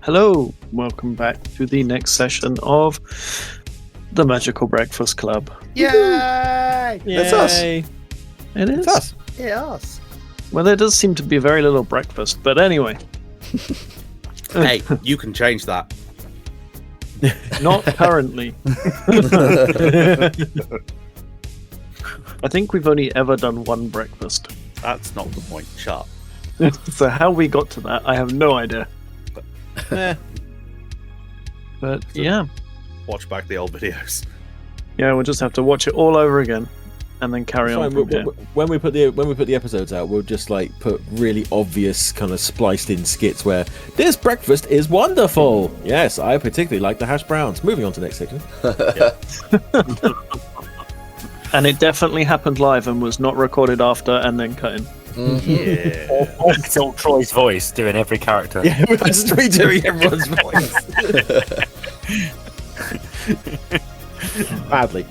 Hello, welcome back to the next session of the Magical Breakfast Club. Yay! That's us. It is? It's us. Yeah, us. Well, there does seem to be very little breakfast, but anyway. Hey, you can change that. Not currently. I think we've only ever done one breakfast. That's not the point. Shut up. So how we got to that, I have no idea. But yeah. Watch back the old videos. Yeah, we'll just have to watch it all over again and then carry on from here. When we put the episodes out, we'll just like put really obvious kind of spliced in skits where this breakfast is wonderful. Yes, I particularly like the hash browns. Moving on to the next section. And it definitely happened live and was not recorded after and then cut in. Yeah. Or still Troy's voice doing every character. Yeah, that's redoing everyone's voice. Badly.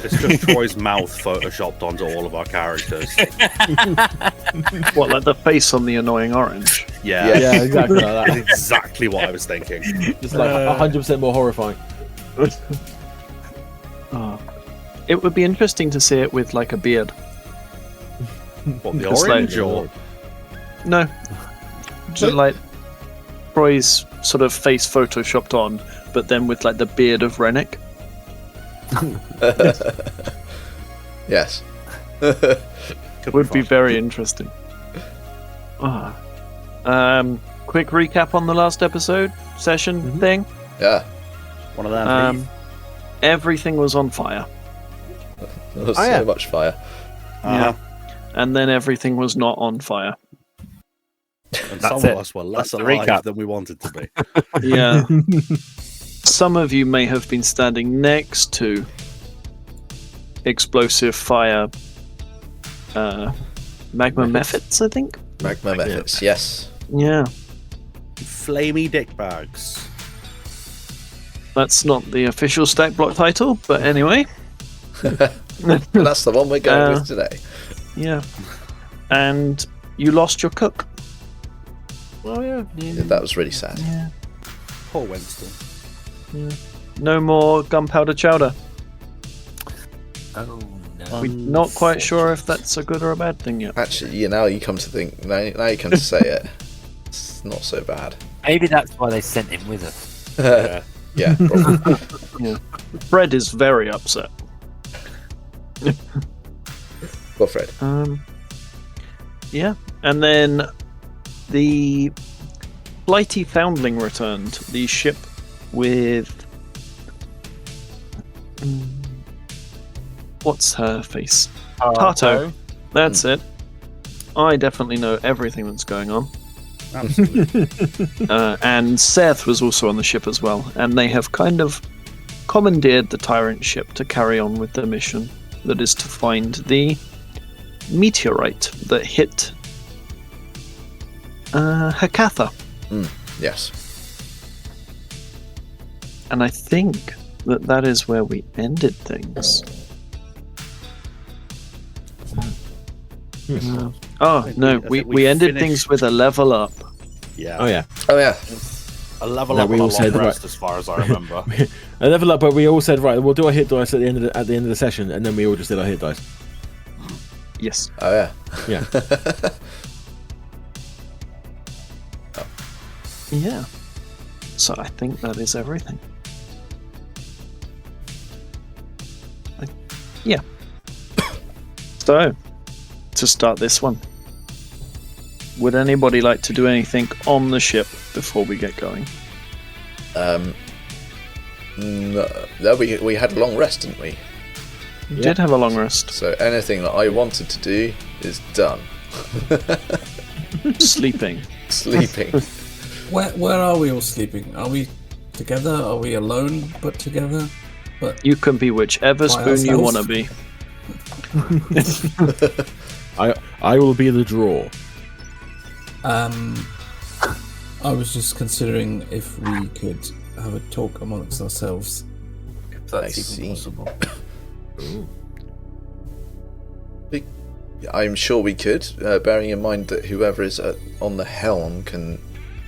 It's just Troy's mouth photoshopped onto all of our characters. What, like the face on the annoying orange? Yeah, Yeah, exactly like That's that. exactly what I was thinking. Just like 100% more horrifying. Oh. It would be interesting to see it with like a beard. What, the It's orange like- or? No. Just like Roy's sort of face photoshopped on, but then with like the beard of Rennick. Yes. Could Would be fun. very interesting. Ah. Quick recap on the last episode session thing. Yeah. One of them. Um, everything was on fire. There was Oh, so yeah. much fire. Yeah. And then everything was not on fire. And That's some it. of us were less That's the alive recap. than we wanted to be. Yeah. Some of you may have been standing next to explosive fire magma methods, I think. Magma methods, yes. Yeah. Flamey dick bags. That's not the official stack block title, but anyway. And that's the one we're going with today. Yeah. And you lost your cook. Oh, yeah. Yeah, that was really sad. Yeah. Poor Winston. No more gunpowder chowder. Oh no. We're not quite sure if that's a good or a bad thing yet. Actually, now you come to think, now you come to say it, it's not so bad. Maybe that's why they sent him with us. Yeah. Yeah, probably. Fred is very upset. Well, Fred. Yeah. And then the Flighty Foundling returned. The ship with... what's her face? Tato. That's it. I definitely know everything that's going on. Absolutely. And Seth was also on the ship as well. And they have kind of commandeered the Tyrant ship to carry on with their mission. That is to find the meteorite that hit Hakatha. Yes. And I think that is where we ended things. Oh, think no, I think we ended finished. things with a level up. Yeah. Oh, yeah. Oh, yeah. A level No, up we and a all long said, rest, right. as far as I remember. A level up, but we all said, right, we'll do our hit dice at the end of the session, and then we all just did our hit dice. Yes. Oh, yeah. Yeah. Yeah. So I think that is everything. Yeah. So, to start this one, would anybody like to do anything on the ship before we get going? No, we had a long rest, didn't we? We did have a long rest. So anything that I wanted to do is done. Sleeping. Sleeping. Where are we all sleeping? Are we together? Are we alone but together? But You can be whichever By spoon you want ourselves? to be. I will be the draw. I was just considering if we could have a talk amongst ourselves. If that's I even see. possible. I'm sure we could, bearing in mind that whoever is on the helm can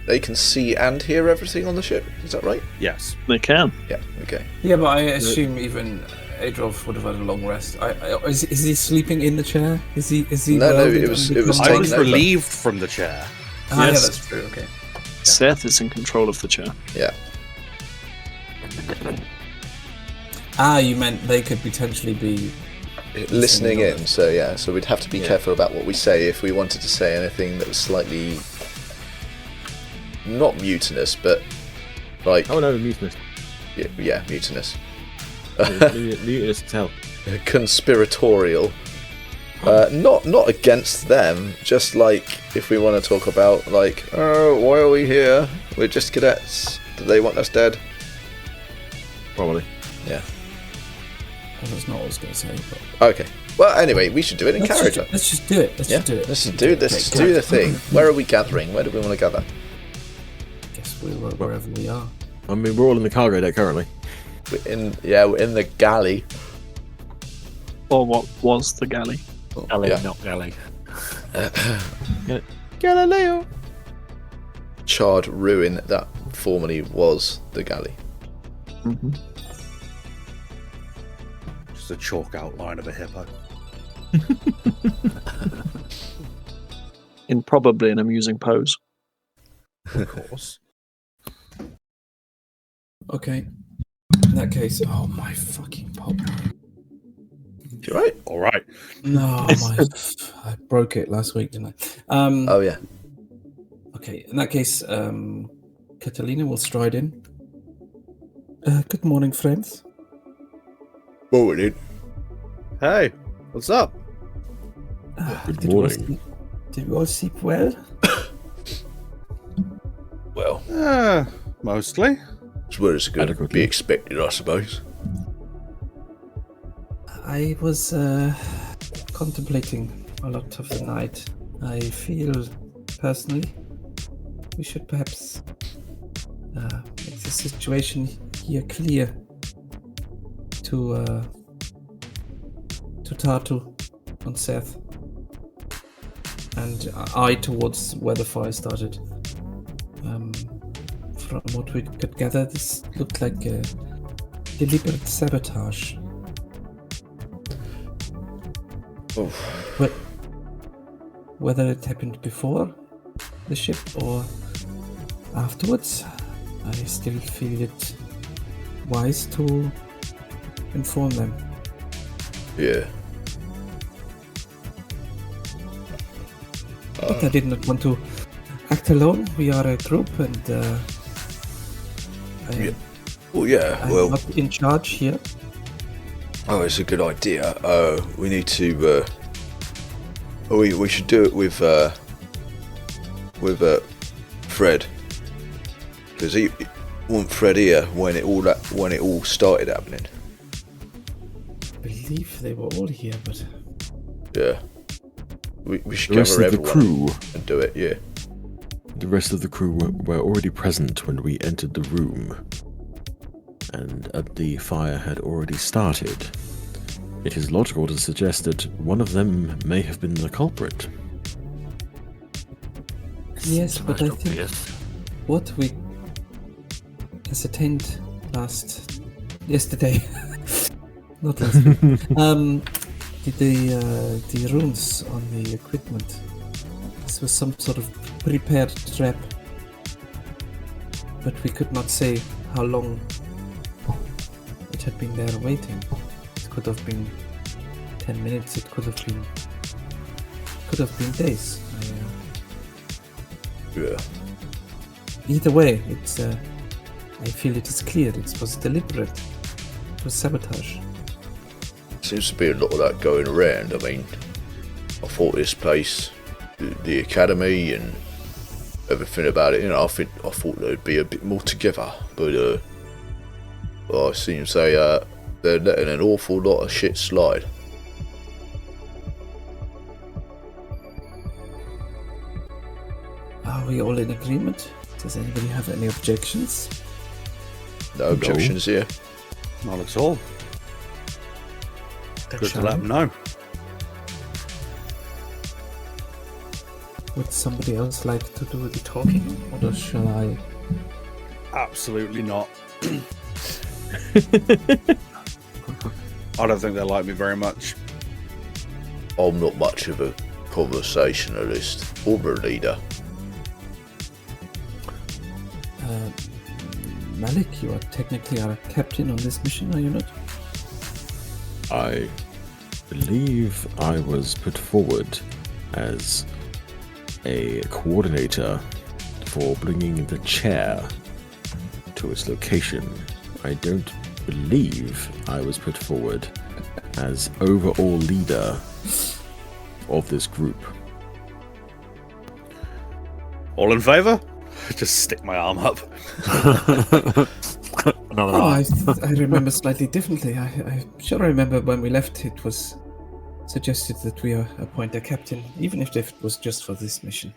they can see and hear everything on the ship. Is that right? Yes. They can. Yeah. Okay. Yeah, but I assume even Adolf would have had a long rest. Is he sleeping in the chair? Is he? No, welded it was and become I taken was over. relieved from the chair. Ah, Yes. yeah, that's true. Okay. Seth is in control of the chair. Yeah. Ah, you meant they could potentially be Listening on in. it. So yeah. So we'd have to be careful about what we say if we wanted to say anything that was slightly not mutinous, but like Oh no, mutinous. yeah, mutinous, Mutinous as hell. conspiratorial. Not against them. Just like if we want to talk about like, oh, why are we here? We're just cadets. Do they want us dead? Probably. Yeah. Well, that's not what I was going to say. But Okay. Well, anyway, we should do it in character. let's just do it. Let's Yeah. just do it. Let's do this. Let's do the thing. Where are we gathering? Where do we want to gather? Guess we're wherever we are. I mean, we're all in the cargo deck currently. We're in the galley. Or what was the galley. Galley, Yeah. not galley. Galileo. Charred ruin that formerly was the galley. Mm-hmm. Just a chalk outline of a hippo. In probably an amusing pose. Of course. Okay. In that case, oh my fucking pop. You right? All right. No, I broke it last week, didn't I? Oh yeah. Okay, in that case, Catalina will stride in. Good morning, friends. Morning. Hey, what's up? Good Did we all morning. did we all sleep well? Well, Mostly. as well as going to Adequately. be expected, I suppose. I was contemplating a lot of the night. I feel, personally, we should perhaps make the situation here clear to Tartu and Seth, and I towards where the fire started. From what we could gather, this looked like a deliberate sabotage. Oof. Whether it happened before the ship or afterwards, I still feel it wise to inform them. Yeah. But I did not want to act alone. We are a group, and Yeah. Well, yeah. I'm Well, not in charge here. oh, it's a good idea. We need to. We should do it with Fred, because he want Fred here when it all started happening. I believe they were all here, but Yeah. We should The rest gather of the everyone crew. and do it. Yeah. The rest of the crew were already present when we entered the room, and the fire had already started. It is logical to suggest that one of them may have been the culprit. yes, It's but I most think obvious. what we ascertained yesterday, not last week, the runes on the equipment. This was some sort of prepared trap, but we could not say how long it had been there waiting. It could have been 10 minutes. It could have been days. Yeah. Either way, it's. I feel it is clear. It was deliberate. It was sabotage. Seems to be a lot of that going around. I mean, I thought this place, the academy and everything about it, I thought there'd be a bit more together, but well, it seems they're letting an awful lot of shit slide. Are we all in agreement? Does anybody have any objections? No objections here. Not at all. Good to Shall let we? them know. Would somebody else like to do the talking, or shall I? Absolutely not. I don't think they like me very much. I'm not much of a conversationalist or a leader. Malik, you are technically our captain on this mission, are you not? I believe I was put forward as a coordinator for bringing the chair to its location. I don't believe I was put forward as overall leader of this group. All in favour? Just stick my arm up. Another Oh, eye. I remember slightly differently. I sure remember when we left, it was suggested that we appoint a captain, even if it was just for this mission.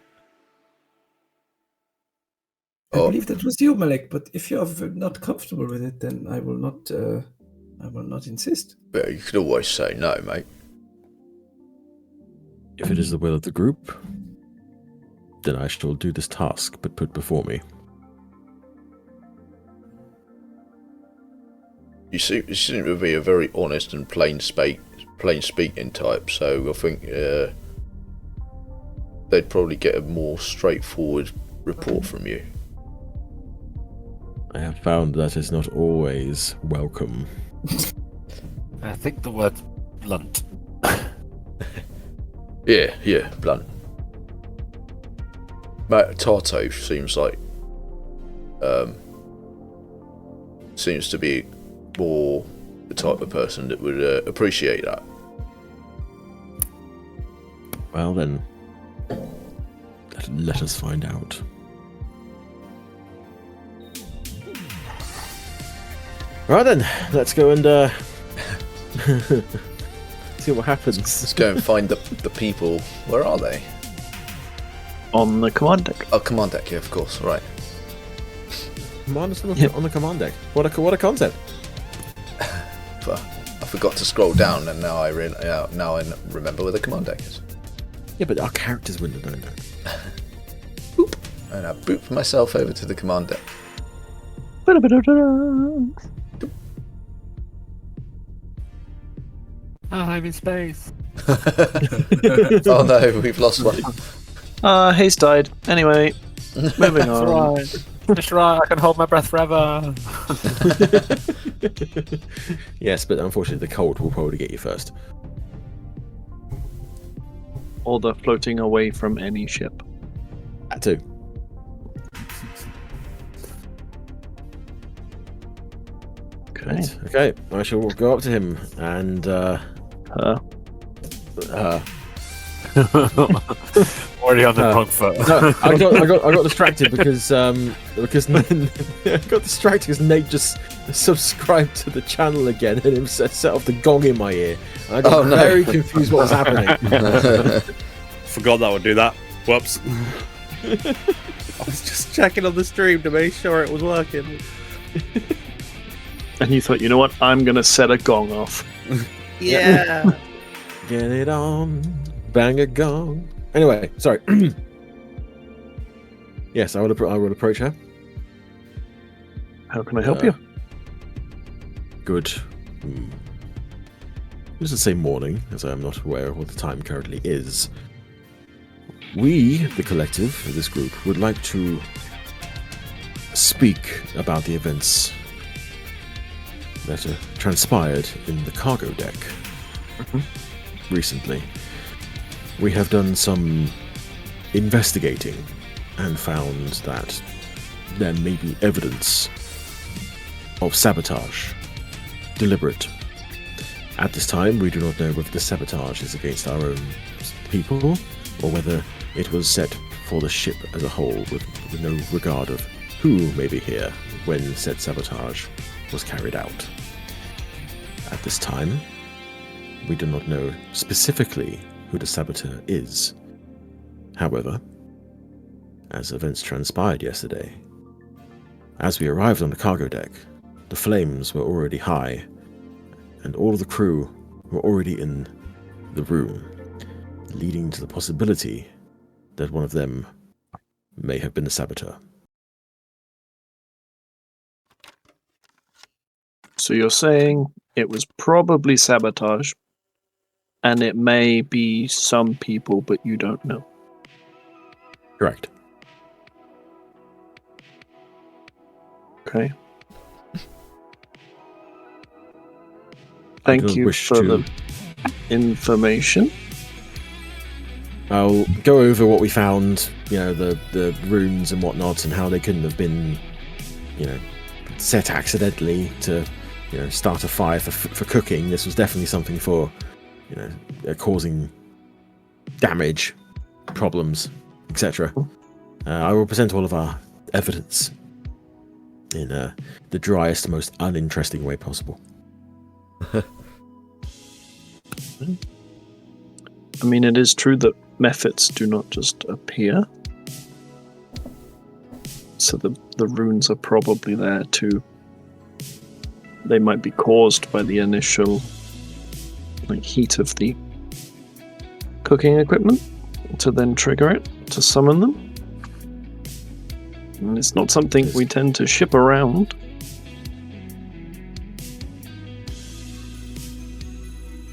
I Oh. believe that was you, Malik. But if you are not comfortable with it, then I will not. I will not insist. But you could always say no, mate. If it is the will of the group, then I shall do this task but put before me. You seem to be a very honest and plain speaking type, so I think they'd probably get a more straightforward report from you. I have found that is not always welcome. I think the word's blunt. Yeah, blunt. Mate, Tarto seems like seems to be more the type of person that would appreciate that. Well then, let us find out. Right then, let's go and see what happens. Let's go and find the people. Where are they? On the command deck. Oh, command deck, yeah, of course, right. Commanders on the, Yep. on the command deck. What a concept! But I forgot to scroll down, and now I remember where the command deck is. Yeah, but our characters wouldn't have known that. Boop, and I boop myself over to the command deck. I'm in space. Oh no, we've lost one. Hayes died. Anyway, moving on. That's right, I can hold my breath forever. Yes, but unfortunately the cold will probably get you first. Or the floating away from any ship. That too. Okay. Right. Okay, I shall go up to him and Already on the No. wrong foot. no, I got distracted because I got distracted because Nate just subscribed to the channel again and it set off the gong in my ear. And I got Oh, no. very confused what was happening. Forgot that would do that. Whoops. I was just checking on the stream to make sure it was working. And you thought, you know what? I'm going to set a gong off. Yeah. Get it on, bang a gong. Anyway, sorry. Yes, I will approach her. How can I help you? Good. Let's just say morning, as I am not aware of what the time currently is. We, the collective, this group, would like to speak about the events that transpired in the cargo deck recently. We have done some investigating and found that there may be evidence of sabotage, deliberate. At this time, we do not know whether the sabotage is against our own people or whether it was set for the ship as a whole with no regard of who may be here when said sabotage was carried out. At this time, we do not know specifically who the saboteur is. However, as events transpired yesterday, as we arrived on the cargo deck, the flames were already high, and all of the crew were already in the room, leading to the possibility that one of them may have been the saboteur. So you're saying it was probably sabotage, and it may be some people, but you don't know. Correct. Okay. Thank you for the information. I'll go over what we found, the runes and whatnot, and how they couldn't have been, set accidentally to, start a fire for cooking. This was definitely something for, causing damage, problems, etc. I will present all of our evidence in the driest, most uninteresting way possible. I mean, it is true that methods do not just appear. So the runes are probably there too. They might be caused by the initial heat of the cooking equipment to then trigger it, to summon them. And it's not something we tend to ship around.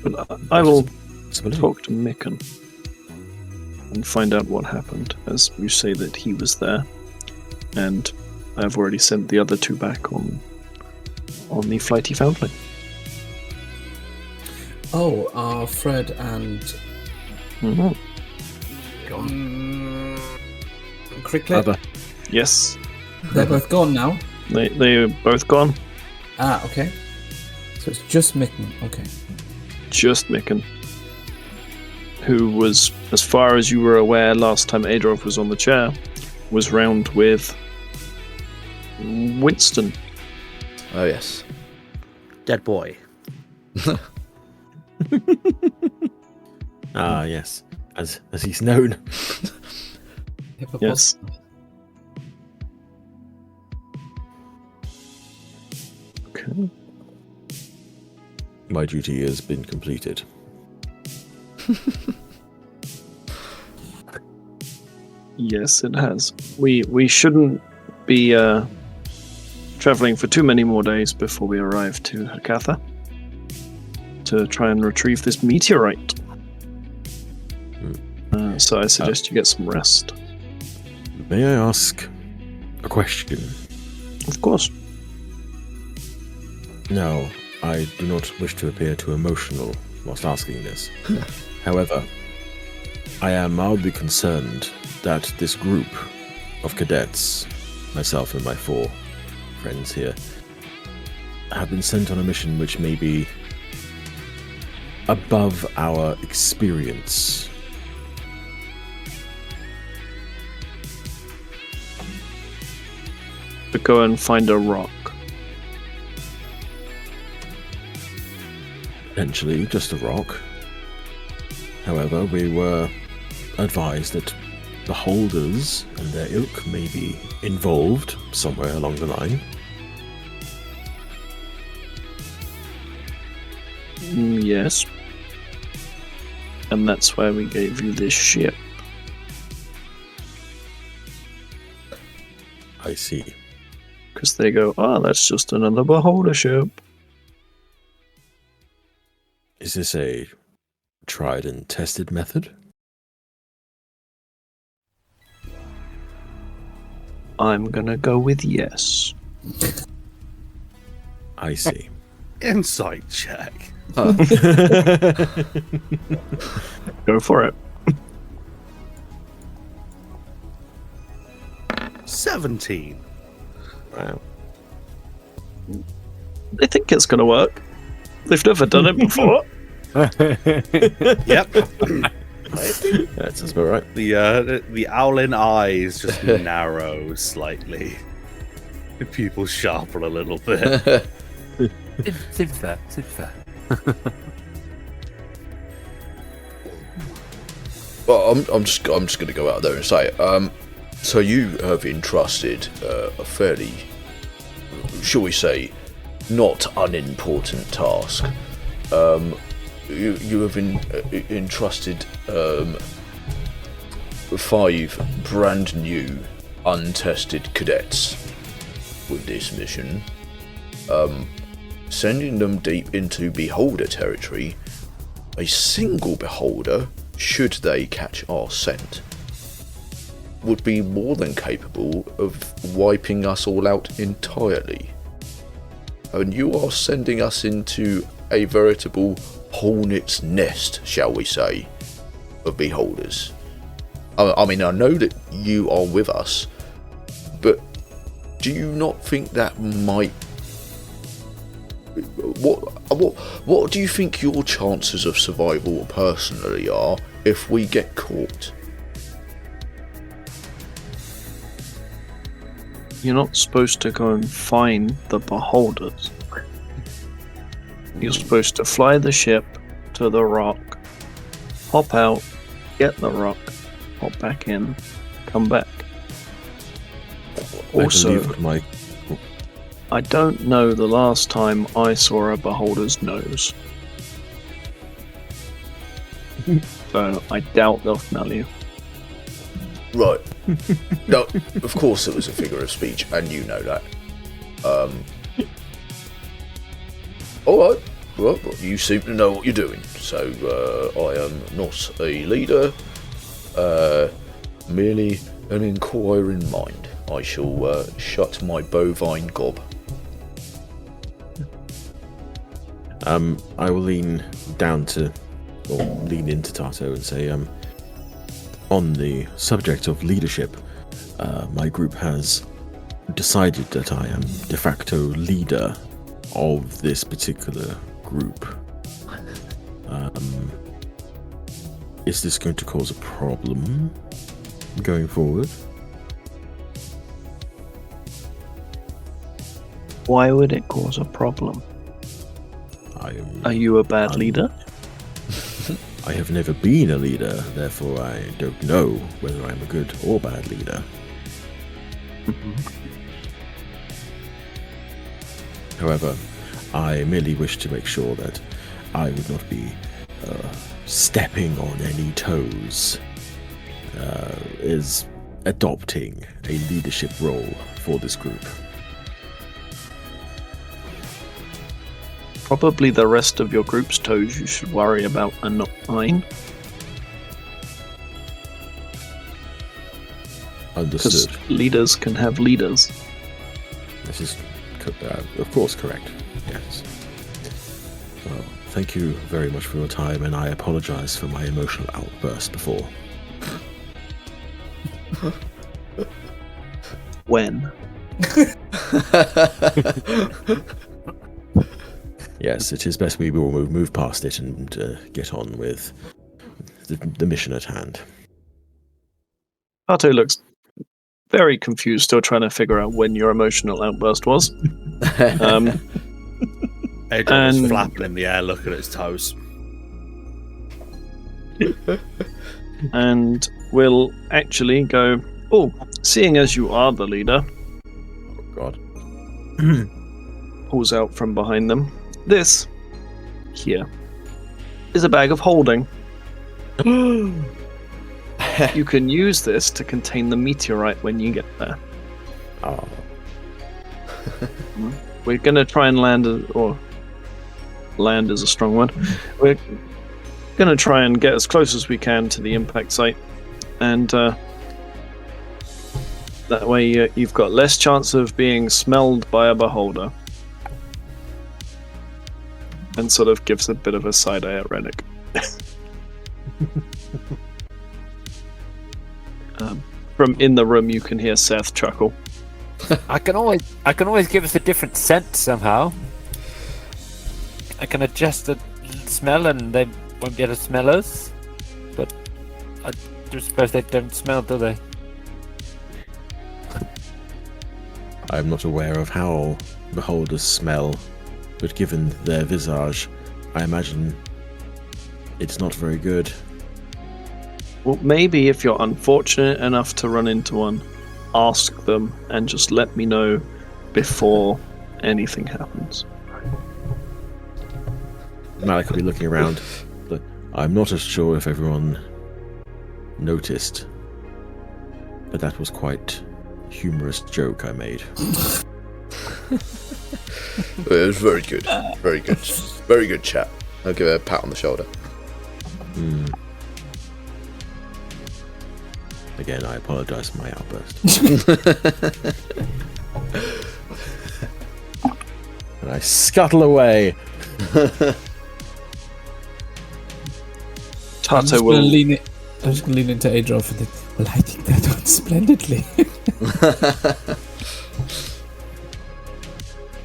But I will talk to Mikan and find out what happened, as you say that he was there. And I've already sent the other two back on the flighty foundling. Oh, Fred and Cricklet? Yes. They're both gone now? They're both gone. Ah, okay. So it's just Mikan, okay. Just Mikan, who was, as far as you were aware last time Adolf was on the chair, was round with Winston. Oh, yes. Dead boy. Ah, yes. As he's known. Yes. Okay. My duty has been completed. Yes, it has. We shouldn't be traveling for too many more days before we arrive to Hakatha to try and retrieve this meteorite. So I suggest you get some rest. May I ask a question? Of course. Now, I do not wish to appear too emotional whilst asking this. However, I am mildly concerned that this group of cadets, myself and my 4 friends here, have been sent on a mission which may be above our experience. To go and find a rock. Potentially just a rock. However, we were advised that the holders and their ilk may be involved somewhere along the line. Yes. And that's why we gave you this ship. I see. Because they go, that's just another beholder ship. Is this a tried and tested method? I'm gonna go with yes. I see. Insight check. Go for it. 17. Wow. I think it's gonna work. They've never done it before. Yep. That sounds about right. The owling eyes just narrow slightly. The pupils sharpen a little bit. Seems fair. Well, I'm just going to go out there and say, so you have entrusted a fairly, shall we say, not unimportant task. You have entrusted 5 brand new, untested cadets with this mission. Sending them deep into beholder territory, a single beholder, should they catch our scent, would be more than capable of wiping us all out entirely. And you are sending us into a veritable hornet's nest, shall we say, of beholders. I mean, I know that you are with us, but do you not think that might... What do you think your chances of survival personally are if we get caught? You're not supposed to go and find the beholders. You're supposed to fly the ship to the rock, hop out, get the rock, hop back in, come back. Also, I don't know the last time I saw a beholder's nose. So I doubt they'll smell you. Right. No, of course it was a figure of speech, and you know that. Alright, well, you seem to know what you're doing, so I am not a leader, merely an inquiring mind. I shall shut my bovine gob. I will lean into Tato and say, on the subject of leadership, my group has decided that I am de facto leader of this particular group. Is this going to cause a problem going forward? Why would it cause a problem? Are you a bad leader? I have never been a leader, therefore I don't know whether I'm a good or bad leader. However, I merely wish to make sure that I would not be stepping on any toes, is adopting a leadership role for this group. Probably the rest of your group's toes you should worry about and not mine. Understood. Because leaders can have leaders. This is, of course, correct. Yes. Well, thank you very much for your time, and I apologize for my emotional outburst before. When? Yes, it is best we will move past it and get on with the mission at hand. Tato looks very confused, still trying to figure out when your emotional outburst was. Adrian is flapping in the air, looking at his toes. And we'll actually go, seeing as you are the leader, Oh, God. pulls out from behind them. This here is a bag of holding. You can use this to contain the meteorite when you get there. Oh. We're going to try and land is a strong word. We're going to try and get as close as we can to the impact site, and that way you've got less chance of being smelled by a beholder. And sort of gives a bit of a side eye at Rennick. From in the room, you can hear Seth chuckle. I can always give us a different scent somehow. I can adjust the smell, and they won't be able to smell us. But I just suppose they don't smell, do they? I'm not aware of how beholders smell, but given their visage, I imagine it's not very good. Well, maybe if you're unfortunate enough to run into one, ask them and just let me know before anything happens. Malik will be looking around, but I'm not as sure if everyone noticed but that was quite a humorous joke I made. It was very good. Very good. Very good chat. I'll give her a pat on the shoulder. Again, I apologize for my outburst. And I scuttle away. I'm just Tato will. gonna lean into Adolf and then, well, I think that went splendidly.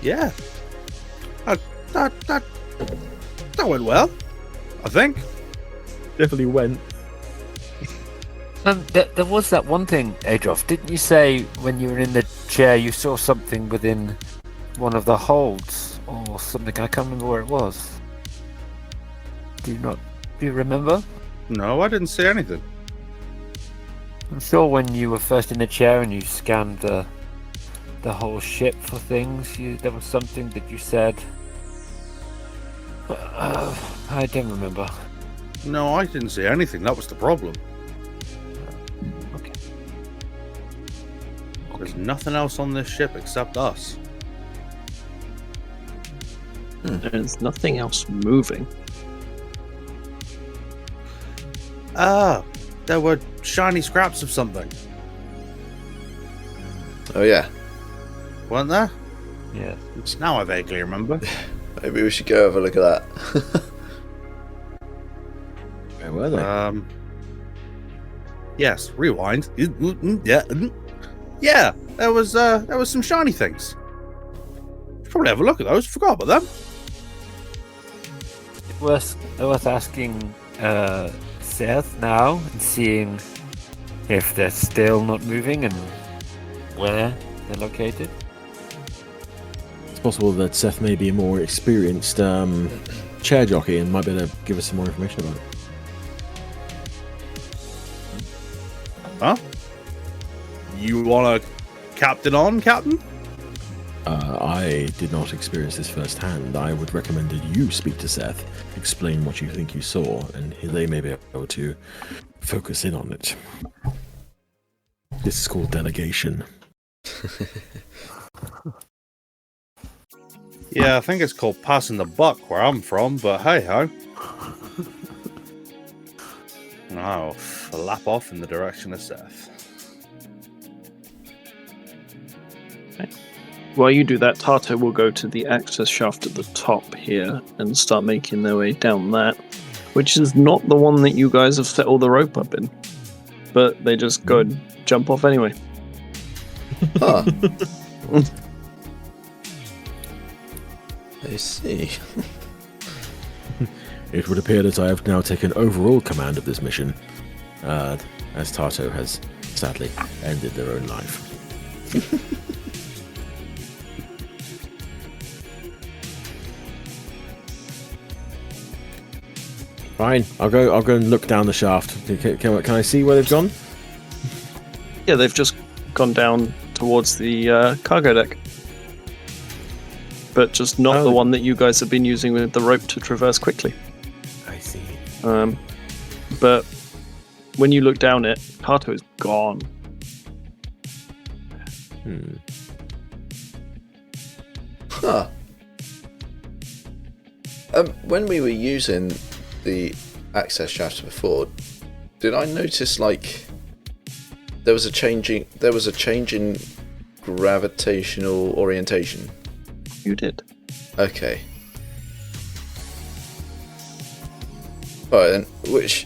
Yeah. That went well, I think. Definitely went. There was that one thing, Adolf. Didn't you say when you were in the chair you saw something within one of the holds or something? I can't remember where it was. Do you remember? No, I didn't see anything. I'm sure when you were first in the chair and you scanned the whole ship for things, there was something that you said. I don't remember. No, I didn't see anything. That was the problem. Okay. There's nothing else on this ship except us. There's nothing else moving. There were shiny scraps of something, Oh yeah. weren't there? Yeah. Now I vaguely remember. Maybe we should go have a look at that. Where were they? Yes, rewind. Yeah. Yeah, there was some shiny things. Should probably have a look at those. Forgot about them. Worth asking Seth now and seeing if they're still not moving and where they're located. It's possible that Seth may be a more experienced chair jockey and might be able to give us some more information about it. Huh? You want a captain on, Captain? I did not experience this firsthand. I would recommend that you speak to Seth, explain what you think you saw, and they may be able to focus in on it. This is called delegation. Yeah, I think it's called passing the buck where I'm from, but hey ho. I'll flap off in the direction of Seth. While you do that, Tato will go to the access shaft at the top here and start making their way down that, which is not the one that you guys have set all the rope up in. But they just go and jump off anyway. Huh. I see. It would appear that I have now taken overall command of this mission, as Tato has sadly ended their own life. Fine, I'll go and look down the shaft. Can I see where they've gone? Yeah, they've just gone down towards the cargo deck. But just not the one that you guys have been using with the rope to traverse quickly. I see. But when you look down it, Tato is gone. Huh. When we were using the access shaft before, did I notice like there was a change in gravitational orientation? You did. Okay. Alright then, which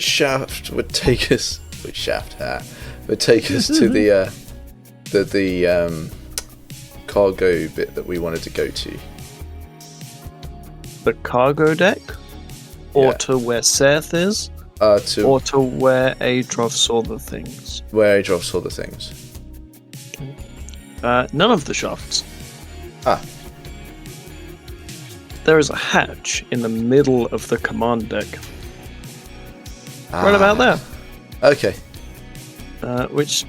shaft would take us? Which shaft? Would take us to the cargo bit that we wanted to go to. The cargo deck? Or Yeah. to where Seth is? To Or to where Adolf saw the things? where Adolf saw the things. None of the shafts. Ah. There is a hatch in the middle of the command deck. Right about there. Okay. Which,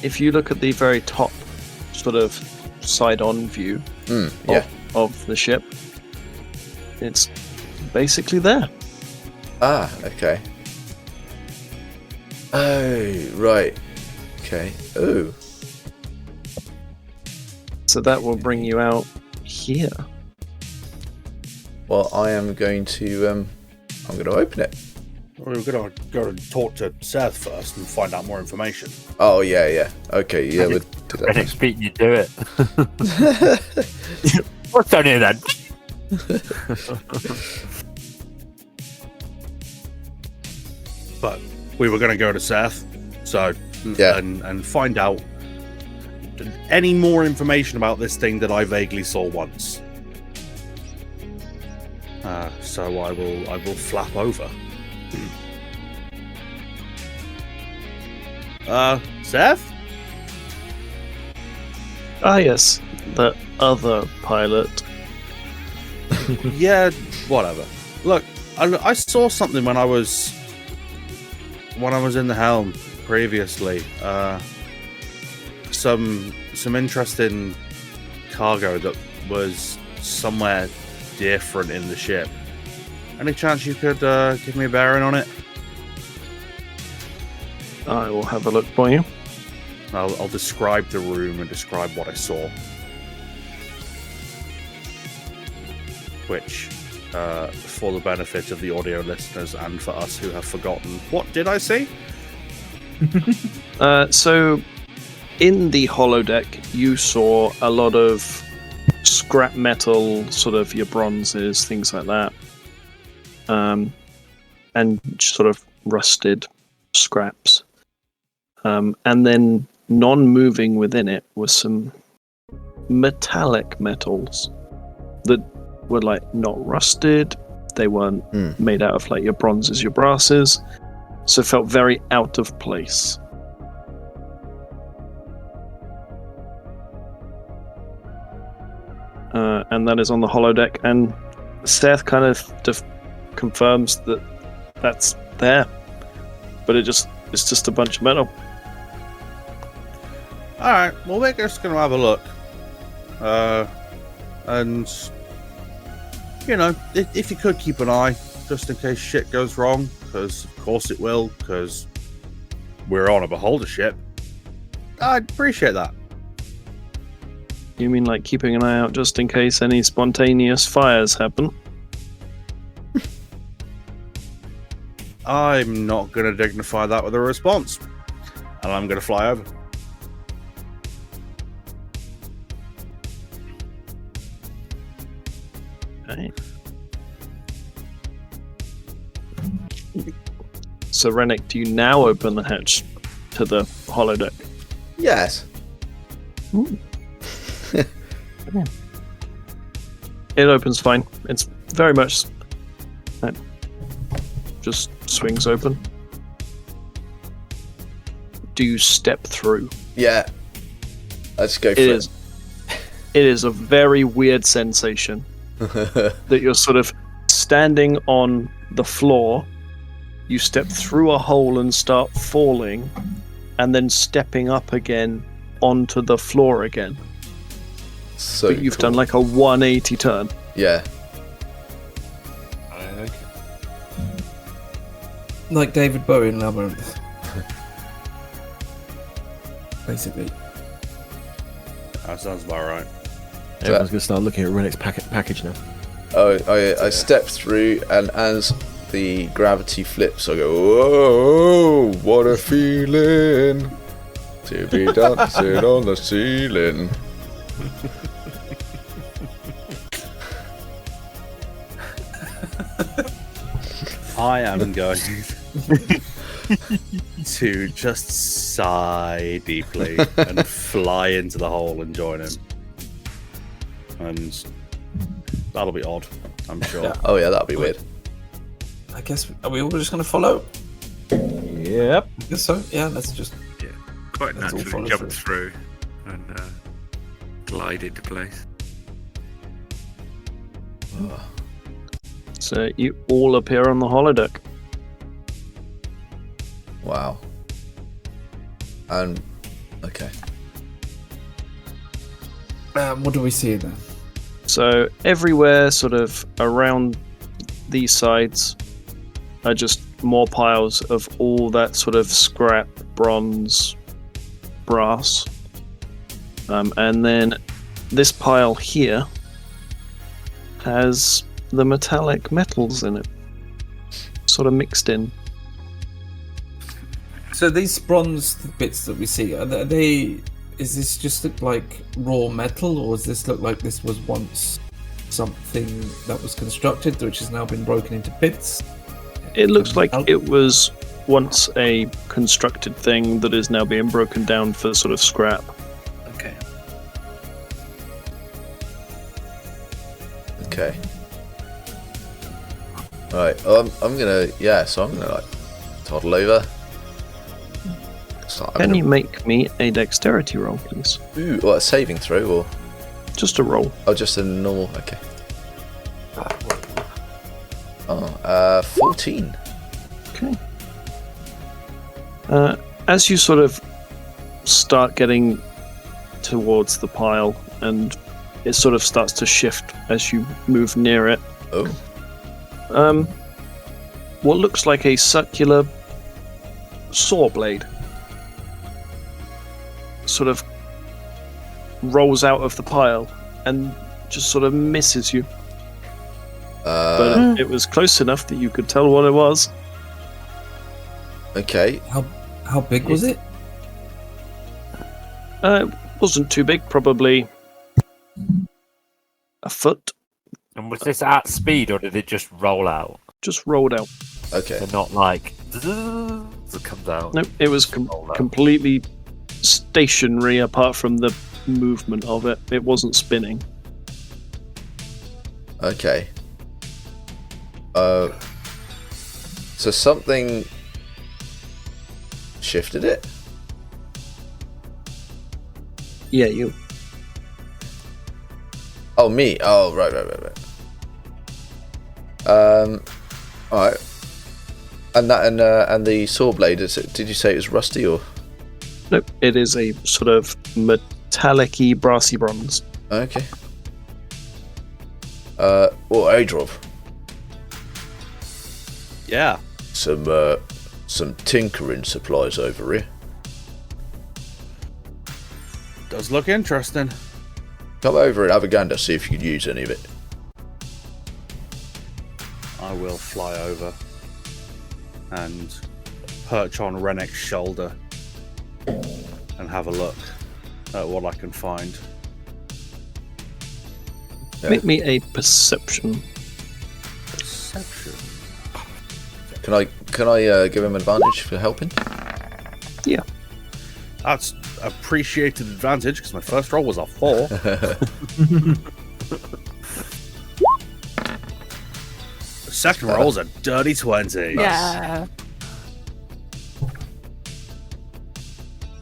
if you look at the very top sort of side-on view Yeah. of the ship, it's basically there. Ah, okay. Oh, right. Okay. Oh. So that will bring you out here. Well, I am going to I'm going to open it. We're gonna go and talk to Seth first and find out more information. Oh yeah. Okay, yeah, we'll do that. Rennick's beating you to it. What's down here then? But we were gonna go to Seth, so Yeah. and find out any more information about this thing that I vaguely saw once. So I will flap over. Seth? Ah, yes, the other pilot. Yeah, whatever. Look, I saw something when I was in the helm previously. Some interesting cargo that was somewhere different in the ship. Any chance you could give me a bearing on it? I will have a look for you. I'll describe the room and describe what I saw. Which, for the benefit of the audio listeners and for us who have forgotten, what did I see? So, in the holodeck, you saw a lot of scrap metal, sort of your bronzes, things like that, and sort of rusted scraps. And then non-moving within it was some metallic metals that were like not rusted. They weren't made out of like your bronzes, your brasses, so it felt very out of place. And that is on the holodeck, and Seth kind of confirms that that's there, but it's just a bunch of metal. Alright, well, we're just going to have a look. And, you know, if you could keep an eye, just in case shit goes wrong, because of course it will, because we're on a beholder ship, I'd appreciate that. You mean like keeping an eye out just in case any spontaneous fires happen? I'm not going to dignify that with a response. And I'm going to fly over. Okay. So Rennick, do you now open the hatch to the holodeck? Yes. It opens fine. It's very much just swings open. Do you step through? Yeah. Let's go for it. It is a very weird sensation that you're sort of standing on the floor, you step through a hole and start falling, and then stepping up again onto the floor again. So but you've cool. done like a 180 turn. Yeah. Okay. Like David Bowie in Labyrinth. Basically. That sounds about right. Everyone's going to start looking at Rennick's package now. I step through, and as the gravity flips, I go, whoa, what a feeling to be dancing on the ceiling. I am going to just sigh deeply and fly into the hole and join him. And that'll be odd, I'm sure. Yeah. Oh yeah, that'd be weird. I guess, are we all just going to follow? Yep. I guess so. Yeah, let's just... Quite Let's all naturally follow jumped through and glide into place. So you all appear on the holodeck. Wow. And okay. What do we see then? So everywhere sort of around these sides are just more piles of all that sort of scrap bronze, brass. And then this pile here has the metallic metals in it, sort of mixed in. So these bronze bits that we see, are they? Is this just look like raw metal, or does this look like this was once something that was constructed, which has now been broken into bits? It looks like it was once a constructed thing that is now being broken down for sort of scrap. Okay. Okay. Alright, I'm gonna like toddle over. Can you make me a dexterity roll, please? Ooh, what, a saving throw or? Just a roll. Oh, just a normal, okay. 14. Okay. As you sort of start getting towards the pile, and it sort of starts to shift as you move near it. Oh. What looks like a circular saw blade sort of rolls out of the pile and just sort of misses you. But it was close enough that you could tell what it was. Okay. How big was it? It wasn't too big, probably a foot. And was this at speed, or did it just roll out? Just rolled out. Okay. So not like it comes out. No, it was completely stationary apart from the movement of it. It wasn't spinning. Okay. So something shifted it? Yeah, you. Oh, me. Oh, right. Alright. And the saw blade, did you say it was rusty or? Nope, it is a sort of metallic-y, brassy bronze. Okay. Adrov. Yeah. Some tinkering supplies over here. Does look interesting. Come over and have a gander, see if you can use any of it. I will fly over and perch on Renek's shoulder and have a look at what I can find. Yeah. Make me a perception. Perception. Can I give him advantage for helping? Yeah. That's appreciated advantage because my first roll was a 4. The second roll's a dirty 20. Yeah.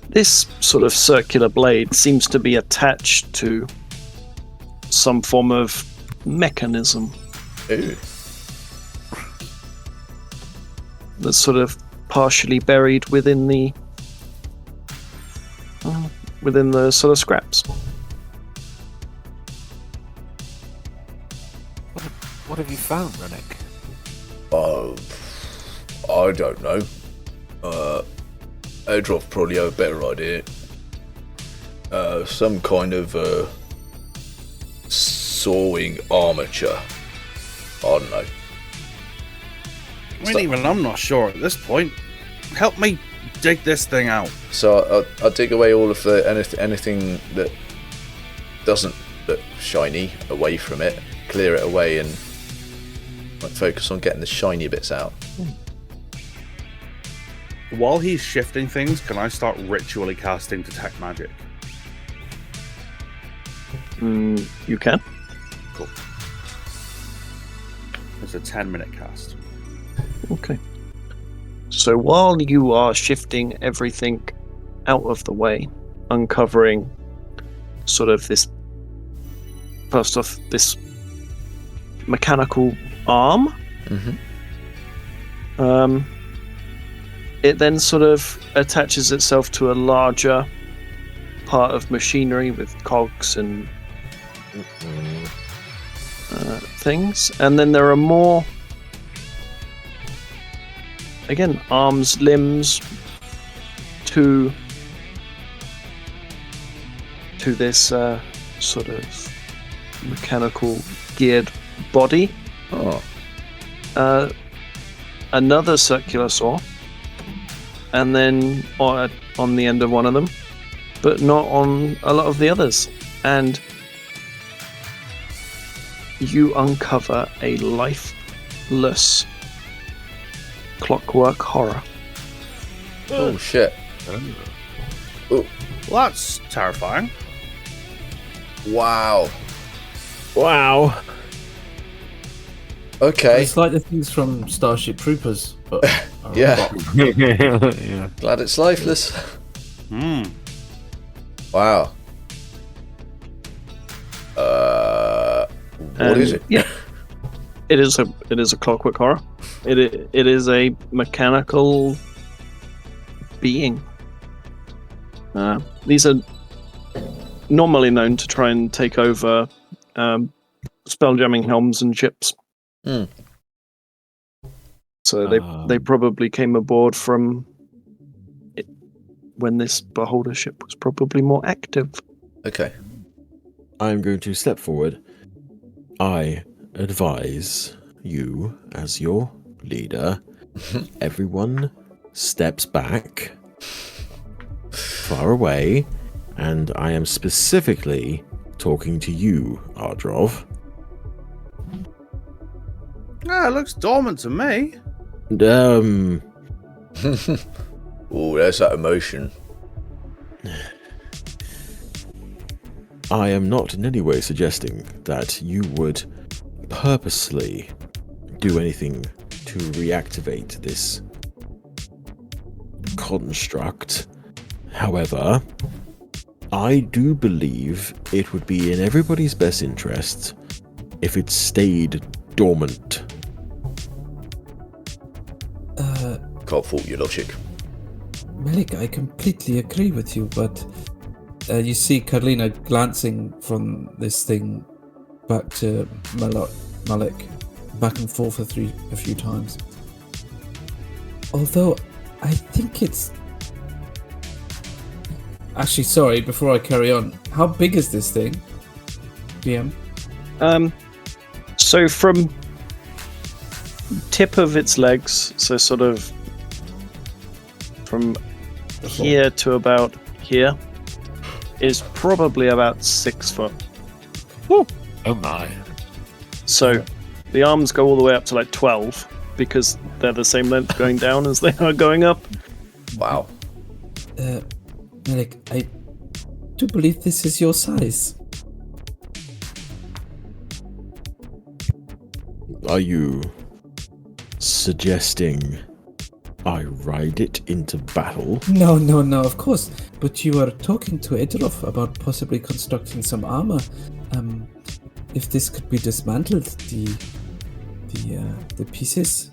This sort of circular blade seems to be attached to some form of mechanism Ooh. that's sort of partially buried within the sort of scraps. What have you found, Renek? I don't know. Adrov probably have a better idea. Some kind of sawing armature. I don't know. I mean, even I'm not sure at this point. Help me dig this thing out. So I'll dig away all of the anything that doesn't look shiny away from it. Clear it away and focus on getting the shiny bits out. While he's shifting things, can I start ritually casting Detect Magic? You can. Cool. It's a 10-minute cast. Okay. So while you are shifting everything out of the way, uncovering sort of this, first off, this mechanical arm, it then sort of attaches itself to a larger part of machinery with cogs and things, and then there are more again, arms, limbs to this sort of mechanical geared body. Oh. Another circular saw, and then on the end of one of them, but not on a lot of the others. And you uncover a lifeless clockwork horror. Oh shit. Well, that's terrifying. Wow. Wow. Okay. It's like the things from Starship Troopers, but Yeah. Yeah. Glad it's lifeless. Hmm. Wow. What is it? Yeah, it is a clockwork horror. It is a mechanical being. These are normally known to try and take over spelljamming helms and ships. Hmm. So they probably came aboard from when this beholder ship was probably more active. Okay. I'm going to step forward. I advise you, as your leader, everyone steps back far away, and I am specifically talking to you, Ardrov. Ah, it looks dormant to me. And, Oh, there's that emotion. I am not in any way suggesting that you would purposely do anything to reactivate this construct. However, I do believe it would be in everybody's best interest if it stayed dormant. Can't fault your logic. Malik, I completely agree with you, but you see Carlina glancing from this thing back to Malik, back and forth a few times. Although, I think it's... Actually, sorry, before I carry on, how big is this thing, DM? So from tip of its legs, so sort of from here to about here, is probably about 6 foot. Oh my. So the arms go all the way up to like 12 because they're the same length going down as they are going up. Wow. Malik, I do believe this is your size. Are you suggesting I ride it into battle? No, of course. But you were talking to Edroff about possibly constructing some armor. If this could be dismantled, the pieces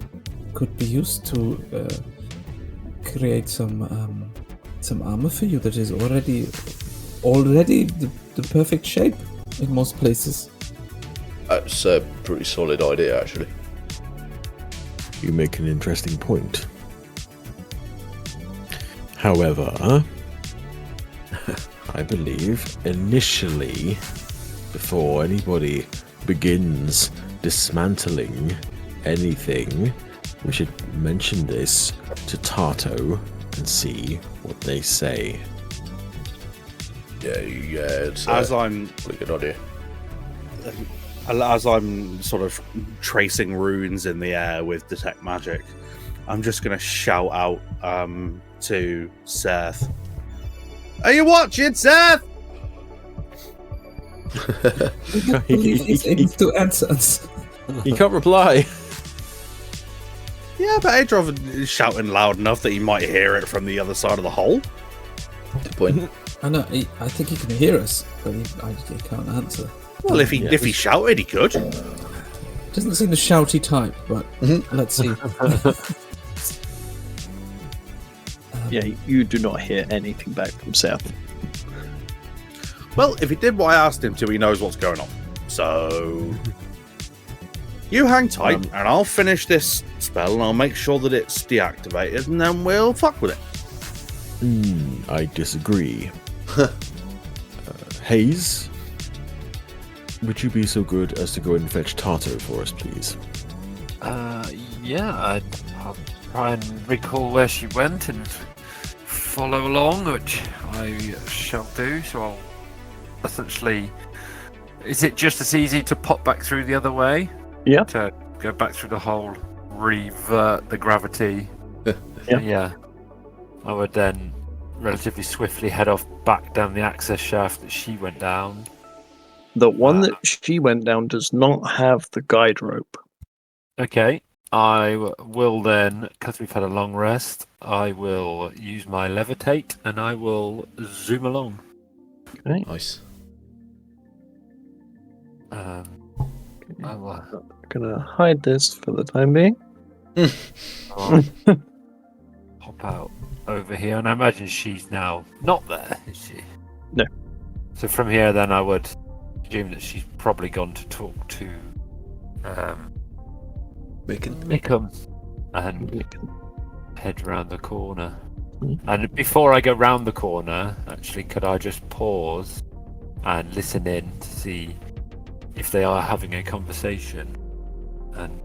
could be used to create some armor for you that is already the perfect shape in most places. That's a pretty solid idea, actually. You make an interesting point. However, I believe initially, before anybody begins dismantling anything, we should mention this to Tato and see what they say. Yeah, it's As a I'm pretty good idea. as I'm sort of tracing runes in the air with detect magic, I'm just gonna shout out to Seth. Are you watching, Seth? I can't believe he's able to answer us. He can't reply. Yeah, but Adrov is shouting loud enough that he might hear it from the other side of the hole. Good point. I know. I think he can hear us, but he can't answer. Well, if he shouted, he could. Doesn't seem the shouty type, but let's see. Yeah, you do not hear anything back from Seth. Well, if he did what I asked him to, he knows what's going on. So You hang tight, and I'll finish this spell, and I'll make sure that it's deactivated, and then we'll fuck with it. I disagree. Hayes, would you be so good as to go and fetch Tato for us, please? Yeah, I'll try and recall where she went and follow along, which I shall do. So I'll essentially... Is it just as easy to pop back through the other way? Yeah. To go back through the hole, revert the gravity? Yeah. I would then relatively swiftly head off back down the access shaft that she went down. The one that she went down does not have the guide rope. Okay. I will then, because we've had a long rest, I will use my levitate and I will zoom along. Okay. Nice. I will I'm gonna hide this for the time being. I'll hop out over here, and I imagine she's now not there, is she? No. So from here, then I would assume that she's probably gone to talk to Mickham and head round the corner. And before I go round the corner, actually, could I just pause and listen in to see if they are having a conversation and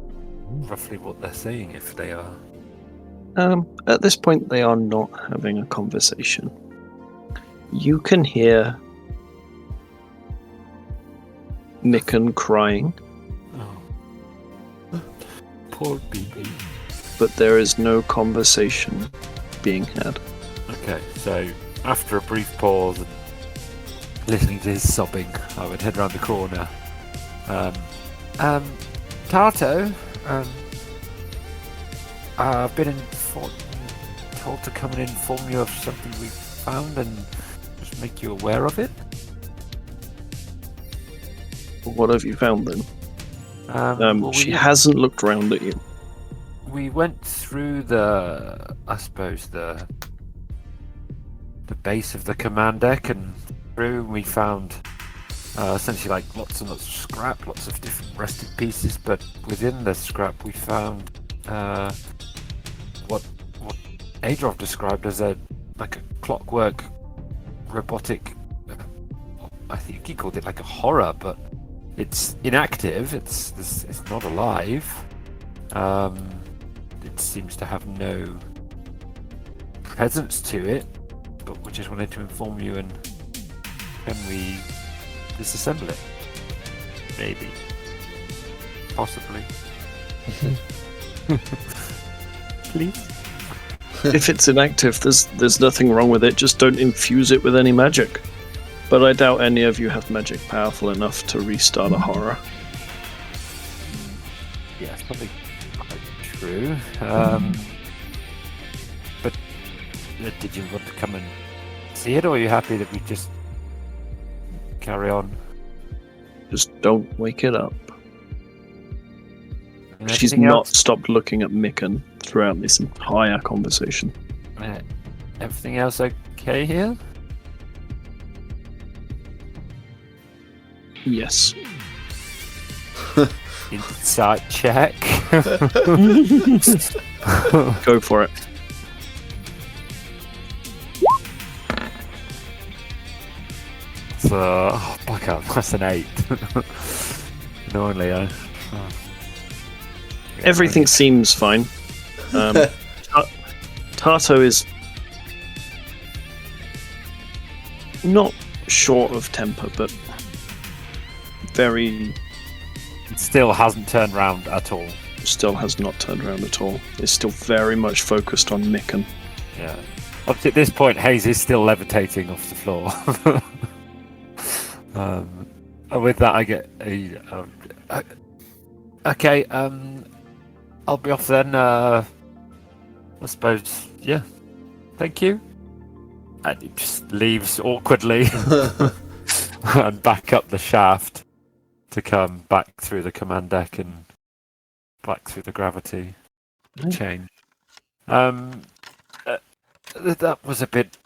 roughly what they're saying, if they are? At this point, they are not having a conversation. You can hear Mikan crying. Oh. Poor baby. But there is no conversation being had. Okay, so after a brief pause and listening to his sobbing, I would head round the corner. Tato, I've been told to come and inform you of something we've found and just make you aware of it. What have you found then? Well, she hasn't looked round at you. We went through the base of the command deck and through, and we found essentially like lots and lots of scrap, lots of different rusted pieces, but within the scrap we found what Adolf described as a clockwork robotic, I think he called it like a horror, but it's inactive, it's not alive. It seems to have no presence to it, but we just wanted to inform you, and can we disassemble it? Maybe. Possibly. Please? If it's inactive, there's nothing wrong with it, just don't infuse it with any magic. But I doubt any of you have magic powerful enough to restart a horror. Yeah, it's probably quite true. But did you want to come and see it, or are you happy that we just carry on? Just don't wake it up. And She's everything not else? stopped looking at Mikan throughout this entire conversation. Everything else okay here? Yes. Insight check. Go for it. So, back up. That's an 8. Annoyingly, Everything seems fine. Tato is not short of temper, but very... still hasn't turned round at all. Still has not turned around at all. Is still very much focused on Mikan. Yeah. Obviously, at this point, Hayes is still levitating off the floor. And with that, I get a... okay, I'll be off then. I suppose, yeah. Thank you. And he just leaves awkwardly and back up the shaft to come back through the command deck and back through the gravity chain. That was a bit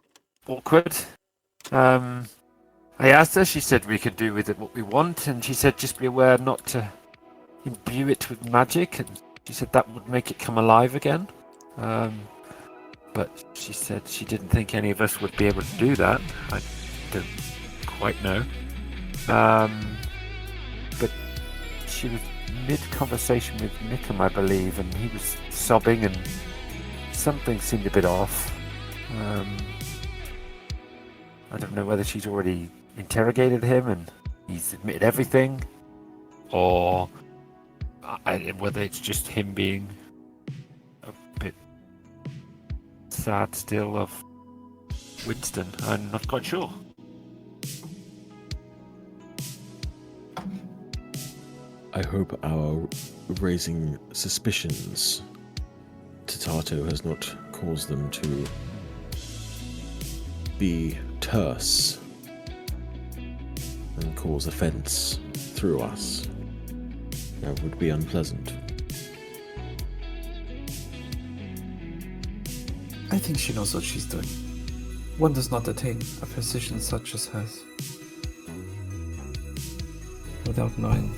awkward. I asked her, she said we could do with it what we want, and she said just be aware not to imbue it with magic, and she said that would make it come alive again. But she said she didn't think any of us would be able to do that. I don't quite know. But she was mid-conversation with Nickham, I believe, and he was sobbing, and something seemed a bit off. I don't know whether she's already interrogated him and he's admitted everything, or whether it's just him being a bit sad still of Winston. I'm not quite sure. I hope our raising suspicions to Tato has not caused them to be terse and cause offense through us. That would be unpleasant. I think she knows what she's doing. One does not attain a position such as hers without knowing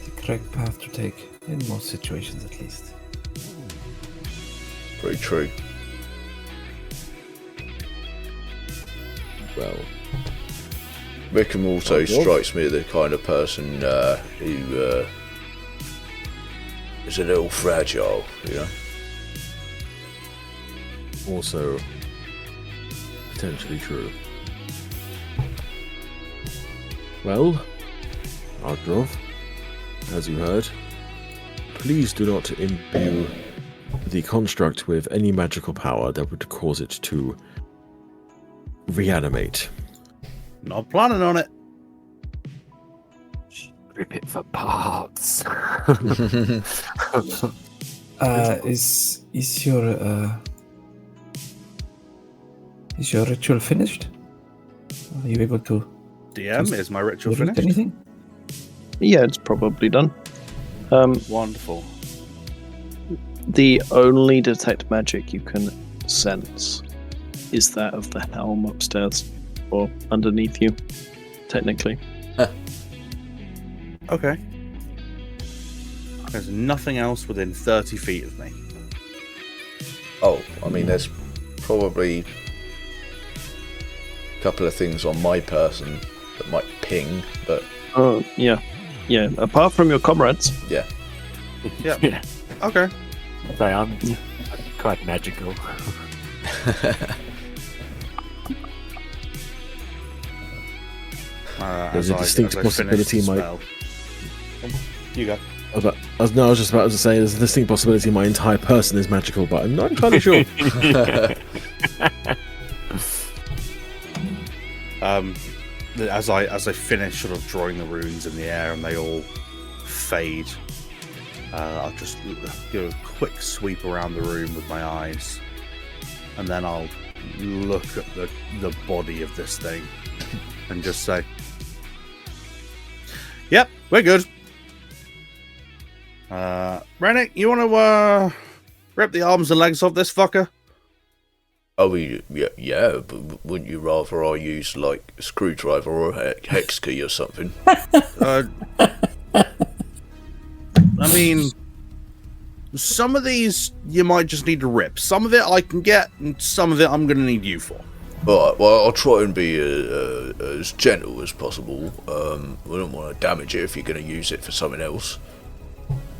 the correct path to take, in most situations at least. Very true. Well, Wickham also strikes me as the kind of person who is a little fragile, you know? also potentially true. Well, Ardrov, as you heard, please do not imbue the construct with any magical power that would cause it to reanimate. Not planning on it. Rip it for parts. Is your ritual finished? Are you able to DM, is my ritual read finished? anything? Yeah, it's probably done. Wonderful. The only detect magic you can sense is that of the helm upstairs, or underneath you, technically. Okay. There's nothing else within 30 feet of me. Oh, I mean, there's probably a couple of things on my person that might ping, but Oh, yeah. Yeah, apart from your comrades. yeah. Yeah. Yeah. Okay. Sorry, I'm quite magical. There's a distinct possibility You go. I was just about to say, there's a distinct possibility my entire person is magical, but I'm not entirely sure. As I finish sort of drawing the runes in the air and they all fade, I'll just do a quick sweep around the room with my eyes, and then I'll look at the body of this thing and just say, "Yep, we're good." Rennick, you want to rip the arms and legs off this fucker? Oh, yeah, but wouldn't you rather I use, like, a screwdriver or a hex key or something? I mean, some of these you might just need to rip. Some of it I can get, and some of it I'm going to need you for. Alright, well, I'll try and be as gentle as possible. We don't want to damage it if you're going to use it for something else.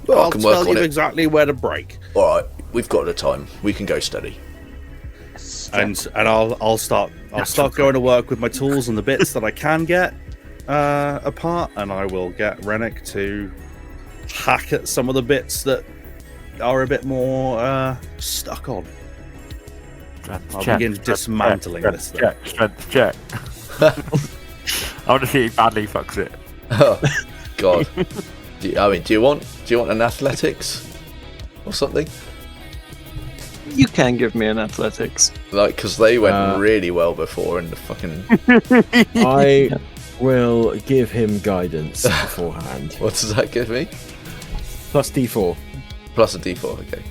But I I'll can work tell on you it. exactly where to break. Alright, we've got the time. We can go steady. And I'll start going to work with my tools and the bits that I can get apart, and I will get Rennick to hack at some of the bits that are a bit more stuck on. I'll begin dismantling this thing. Strength check. I want to see if badly fucks it. Oh, God. Do you want an athletics or something? You can give me an athletics. Like, because they went really well before in the fucking... I will give him guidance beforehand. What does that give me? Plus D4. Plus a D4, okay.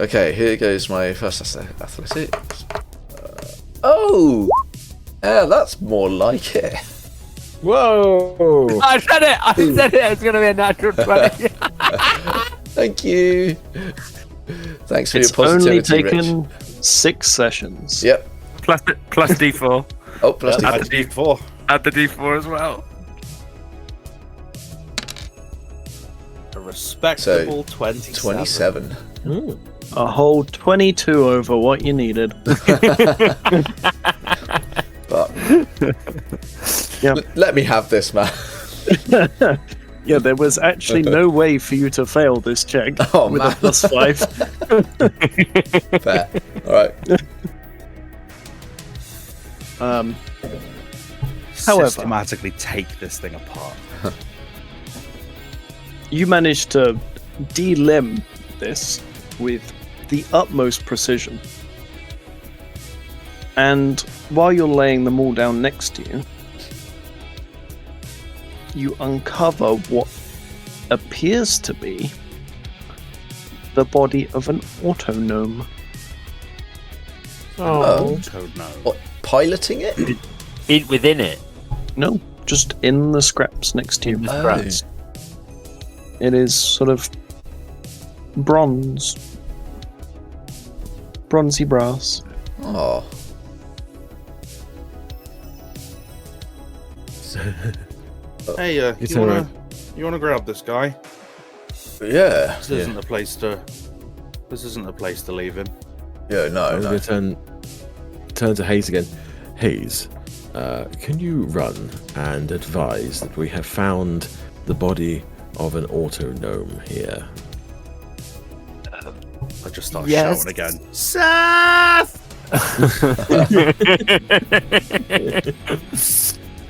Okay, here goes my first athletics. Oh! Yeah, that's more like it. Whoa! I said it! I said it! It's going to be a natural 20. Thank you. Thanks for It's your only positivity, Rich. taken 6 sessions. Yep. Plus D4. Oh, plus Add D4. the D4. Add the D4 as well. A respectable 27. 27. Ooh. A whole 22 over what you needed. But Yeah. let me have this, man. Yeah, there was actually no way for you to fail this check Oh, with man. a +5. Fair. All right. However- Systematically take this thing apart. You managed to delimb this with the utmost precision. And while you're laying them all down next to you, you uncover what appears to be the body of an autognome. Oh. Don't know. What? Piloting it? Within it. No, just in the scraps next to you. In the Oh. scraps. It is sort of bronzy brass. Oh. Hey, You you turn wanna around. grab this guy? Yeah. This isn't the place to. This isn't the place to leave him. Yeah, no, I'm no. going to turn to Hayes again. Hayes, can you run and advise that we have found the body of an autognome here? I just start Yes. shouting again. Seth!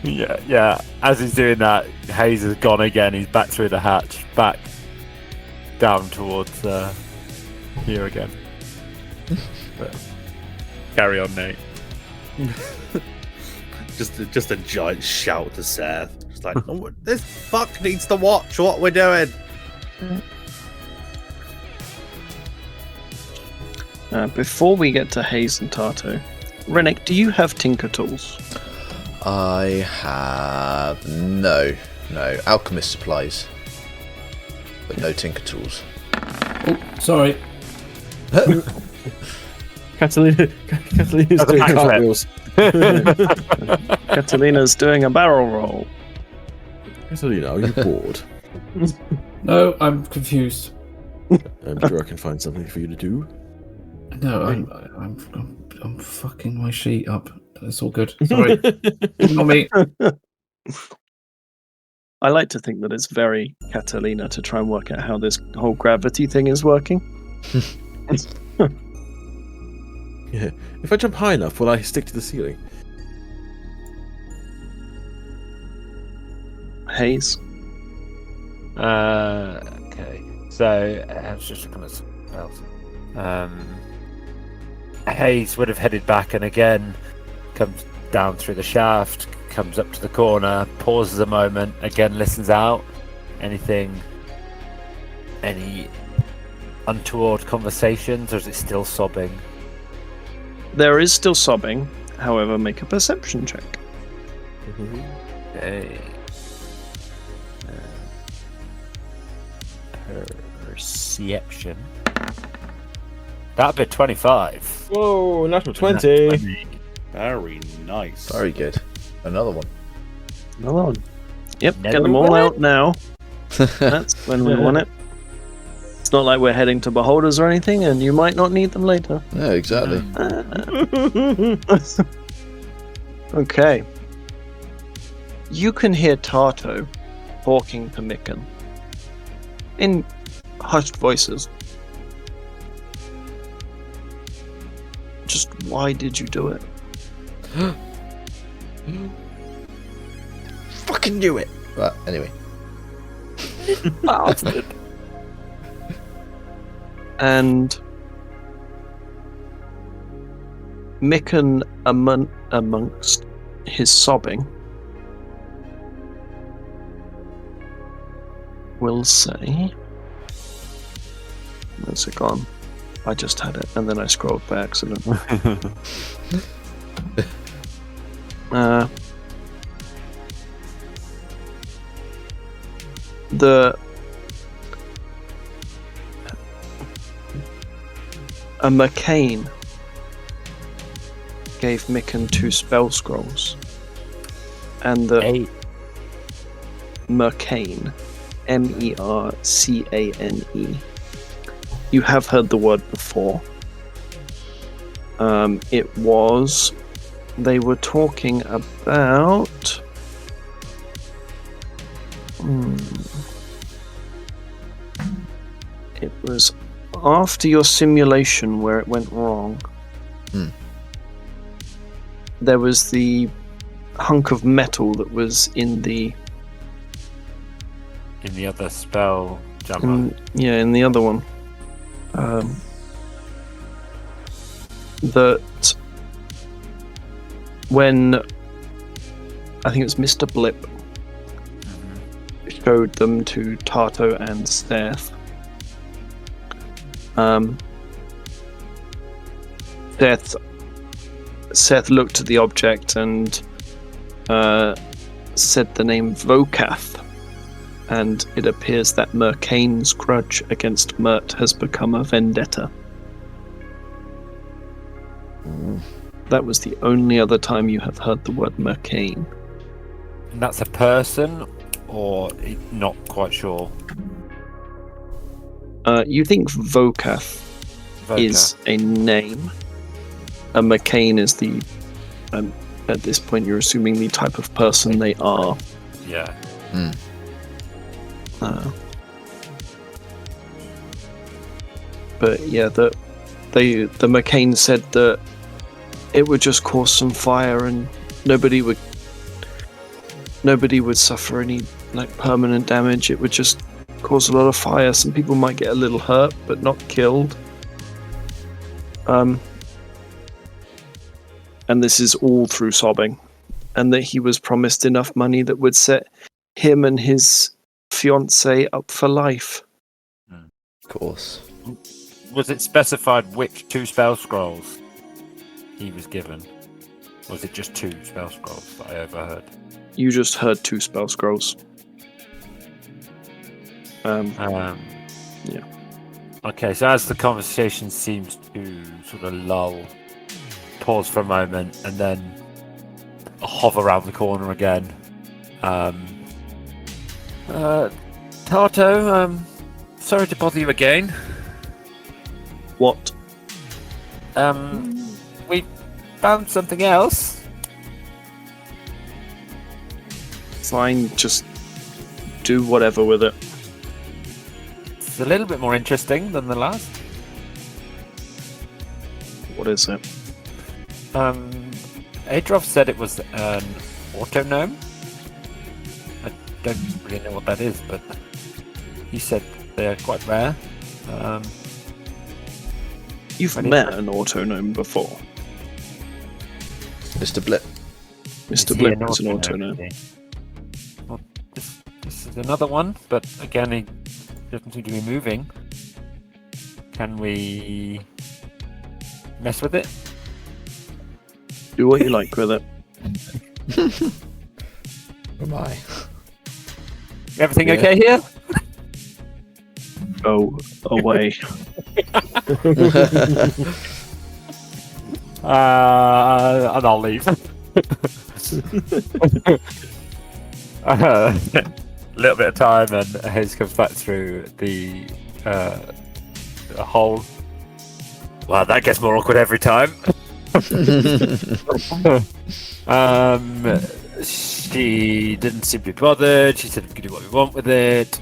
Yeah. As he's doing that, Hayes has gone again. He's back through the hatch, back down towards here again. But carry on, Nate. Just a giant shout to Seth. Just like, oh, this fuck needs to watch what we're doing. Before we get to Hayes and Tato, Rennick, do you have tinker tools? I have no alchemist supplies, but no tinker tools. Oh, sorry. Catalina's doing backflip. cartwheels. Catalina's doing a barrel roll. Catalina, are you bored? No, I'm confused. I'm sure I can find something for you to do. No, I'm fucking my sheet up. It's all good. Sorry. Ignore me. I like to think that it's very Catalina to try and work out how this whole gravity thing is working. Yeah. If I jump high enough, will I stick to the ceiling? Hayes. Okay. So I was just looking at something else. Hayes would have headed back and again comes down through the shaft, comes up to the corner, pauses a moment, again listens out. Any untoward conversations, or is it still sobbing? There is still sobbing, however, make a perception check. Okay. Perception. That'd be 25. Whoa, natural 20. Very nice. Very good. Another one. Another one. Yep, Never get them all mind. out now. That's when we want it. It's not like we're heading to Beholders or anything, and you might not need them later. Yeah, exactly. Okay. You can hear Tato talking to Mikan in hushed voices. Just why did you do it? Fucking do it. But anyway. Bastard. And Mikan, amongst his sobbing, will say, where's it gone? I just had it, and then I scrolled by accident. A McCain gave Micken 2 spell scrolls. And the Mercane, Mercane. You have heard the word before. They were talking about... It was after your simulation where it went wrong. There was the hunk of metal that was in the other spell jammer. In the other one. That when I think it was Mr. Blip showed them to Tato and Seth. Seth looked at the object and said the name Vokath, and it appears that Mercane's grudge against Mert has become a vendetta. That was the only other time you have heard the word Mercane. And that's a person, or not quite sure? You think Vokath is a name. Mercane is the... at this point, you're assuming the type of person they are. Yeah. But yeah, the McCain said that it would just cause some fire and nobody would suffer any permanent damage. It would just cause a lot of fire. Some people might get a little hurt, but not killed. And this is all through sobbing. And that he was promised enough money that would set him and his fiancée up for life. Of course. Was it specified which 2 spell scrolls he was given? Or was it just 2 spell scrolls that I overheard? You just heard 2 spell scrolls. Yeah. Okay, so as the conversation seems to sort of lull, pause for a moment, and then hover around the corner again. Tato, sorry to bother you again. What? We found something else. Fine, just do whatever with it. It's a little bit more interesting than the last. What is it? Adolf said it was an auto-gnome. I don't really know what that is, but he said they're quite rare. You've met an auto-gnome before. Mr. Blip. Mr. Blip is an auto-gnome. Well, this is another one, but again, he doesn't seem to be moving. Can we mess with it? Do what you like with it. Am I? Everything okay here? Go away. And I'll leave. A little bit of time, and Hayes comes back through the hole. Well, that gets more awkward every time. She didn't seem to be bothered. She said we can do what we want with it.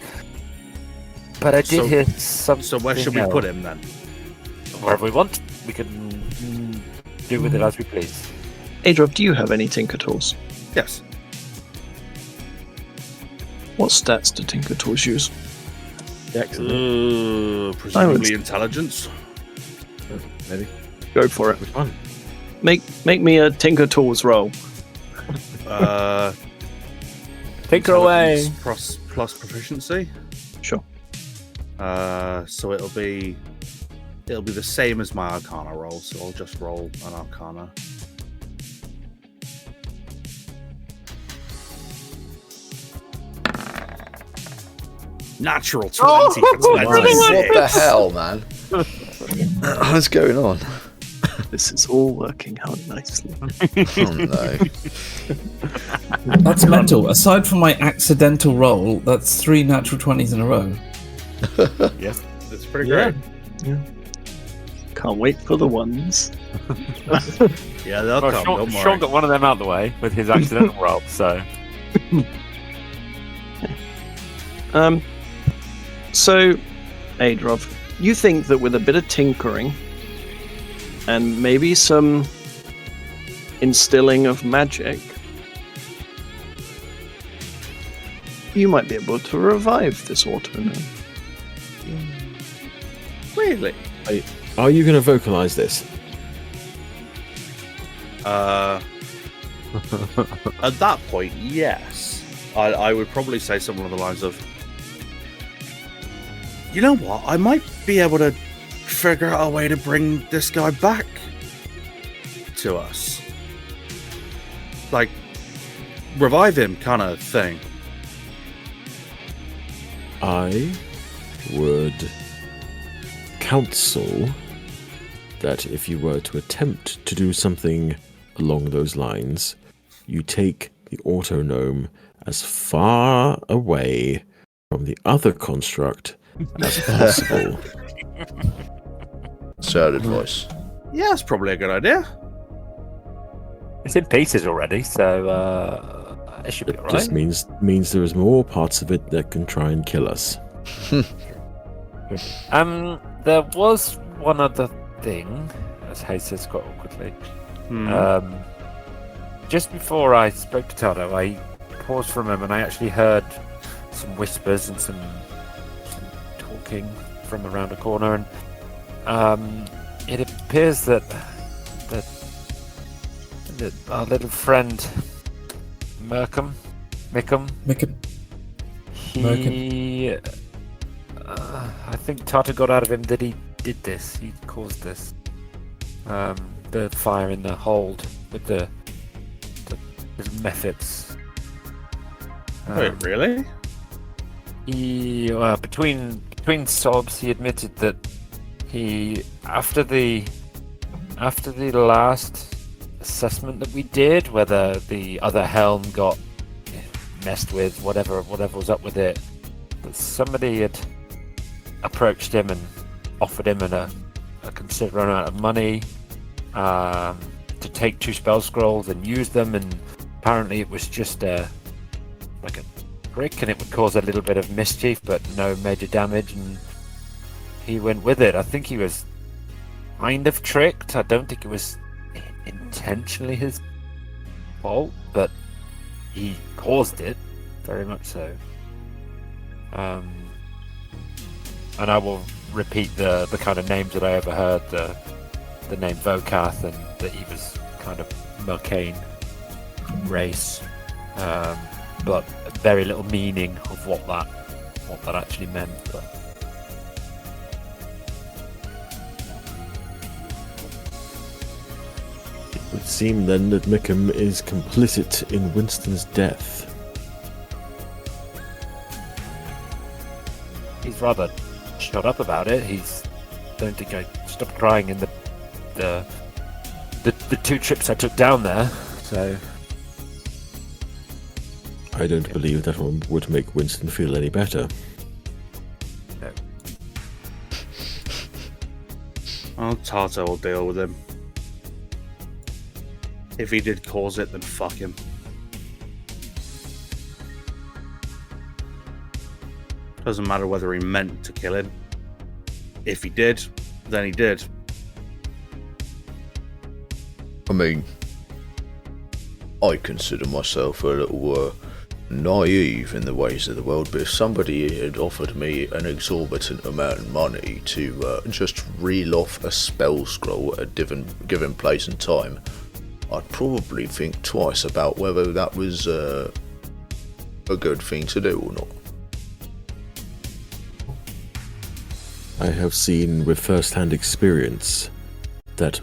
But I did hear something. So where should we put him then? Wherever we want. We can do with it as we please. Adolf, do you have any Tinker Tools? Yes. What stats do Tinker Tools use? Presumably intelligence. Maybe. Go for it. Which one? Make me a Tinker Tools roll. Tinker away. Plus proficiency. Sure. So it'll be the same as my Arcana roll. So I'll just roll an Arcana. Natural 20 for 26. What the hell, man? What's going on? This is all working out nicely. Oh no. That's mental. Aside from my accidental roll, that's 3 natural 20s in a row. Yes, that's pretty great. Can't wait for the ones. Yeah, they'll Well, come. Sean, Don't Sean worry. got one of them out of the way with his accidental roll, so. So, Adrov, you think that with a bit of tinkering and maybe some instilling of magic, you might be able to revive this autognome. Really? Are you going to vocalize this? At that point, yes. I would probably say something along the lines of, you know what? I might be able to figure out a way to bring this guy back to us. Like, revive him kind of thing. I would counsel that if you were to attempt to do something along those lines, you take the autognome as far away from the other construct as possible. Sad advice. Yeah, that's probably a good idea. It's in pieces already, so it should be It alright. just means there is more parts of it that can try and kill us. There was one other thing, as Hayes says quite awkwardly. Just before I spoke to Tado, I paused for a moment. I actually heard some whispers and some talking from around a corner, and it appears that our little friend Mickham, he, I think Tata got out of him that he did this. He caused this. The fire in the hold with the methods. Wait, really? He, between sobs, he admitted that he, after the last assessment that we did, whether the other helm got messed with, whatever was up with it, that somebody had approached him and offered him a considerable amount of money to take 2 spell scrolls and use them, and apparently it was just like a trick, and it would cause a little bit of mischief but no major damage, and he went with it. I think he was kind of tricked. I don't think it was intentionally his fault, but he caused it, very much so. And I will repeat the kind of names that I overheard, the name Vokath, and that he was kind of Mercane race, but very little meaning of what that actually meant. But It would seem then that Mickham is complicit in Winston's death. he's rather shut up about it. Don't think I stopped crying in the 2 trips I took down there. So I don't believe that one would make Winston feel any better. no. Well, Tata will deal with him. If he did cause it, then fuck him. Doesn't matter whether he meant to kill him. If he did, then he did. I mean, I consider myself a little naive in the ways of the world, but if somebody had offered me an exorbitant amount of money to just reel off a spell scroll at a given place and time, I'd probably think twice about whether that was a good thing to do or not. I have seen with first-hand experience that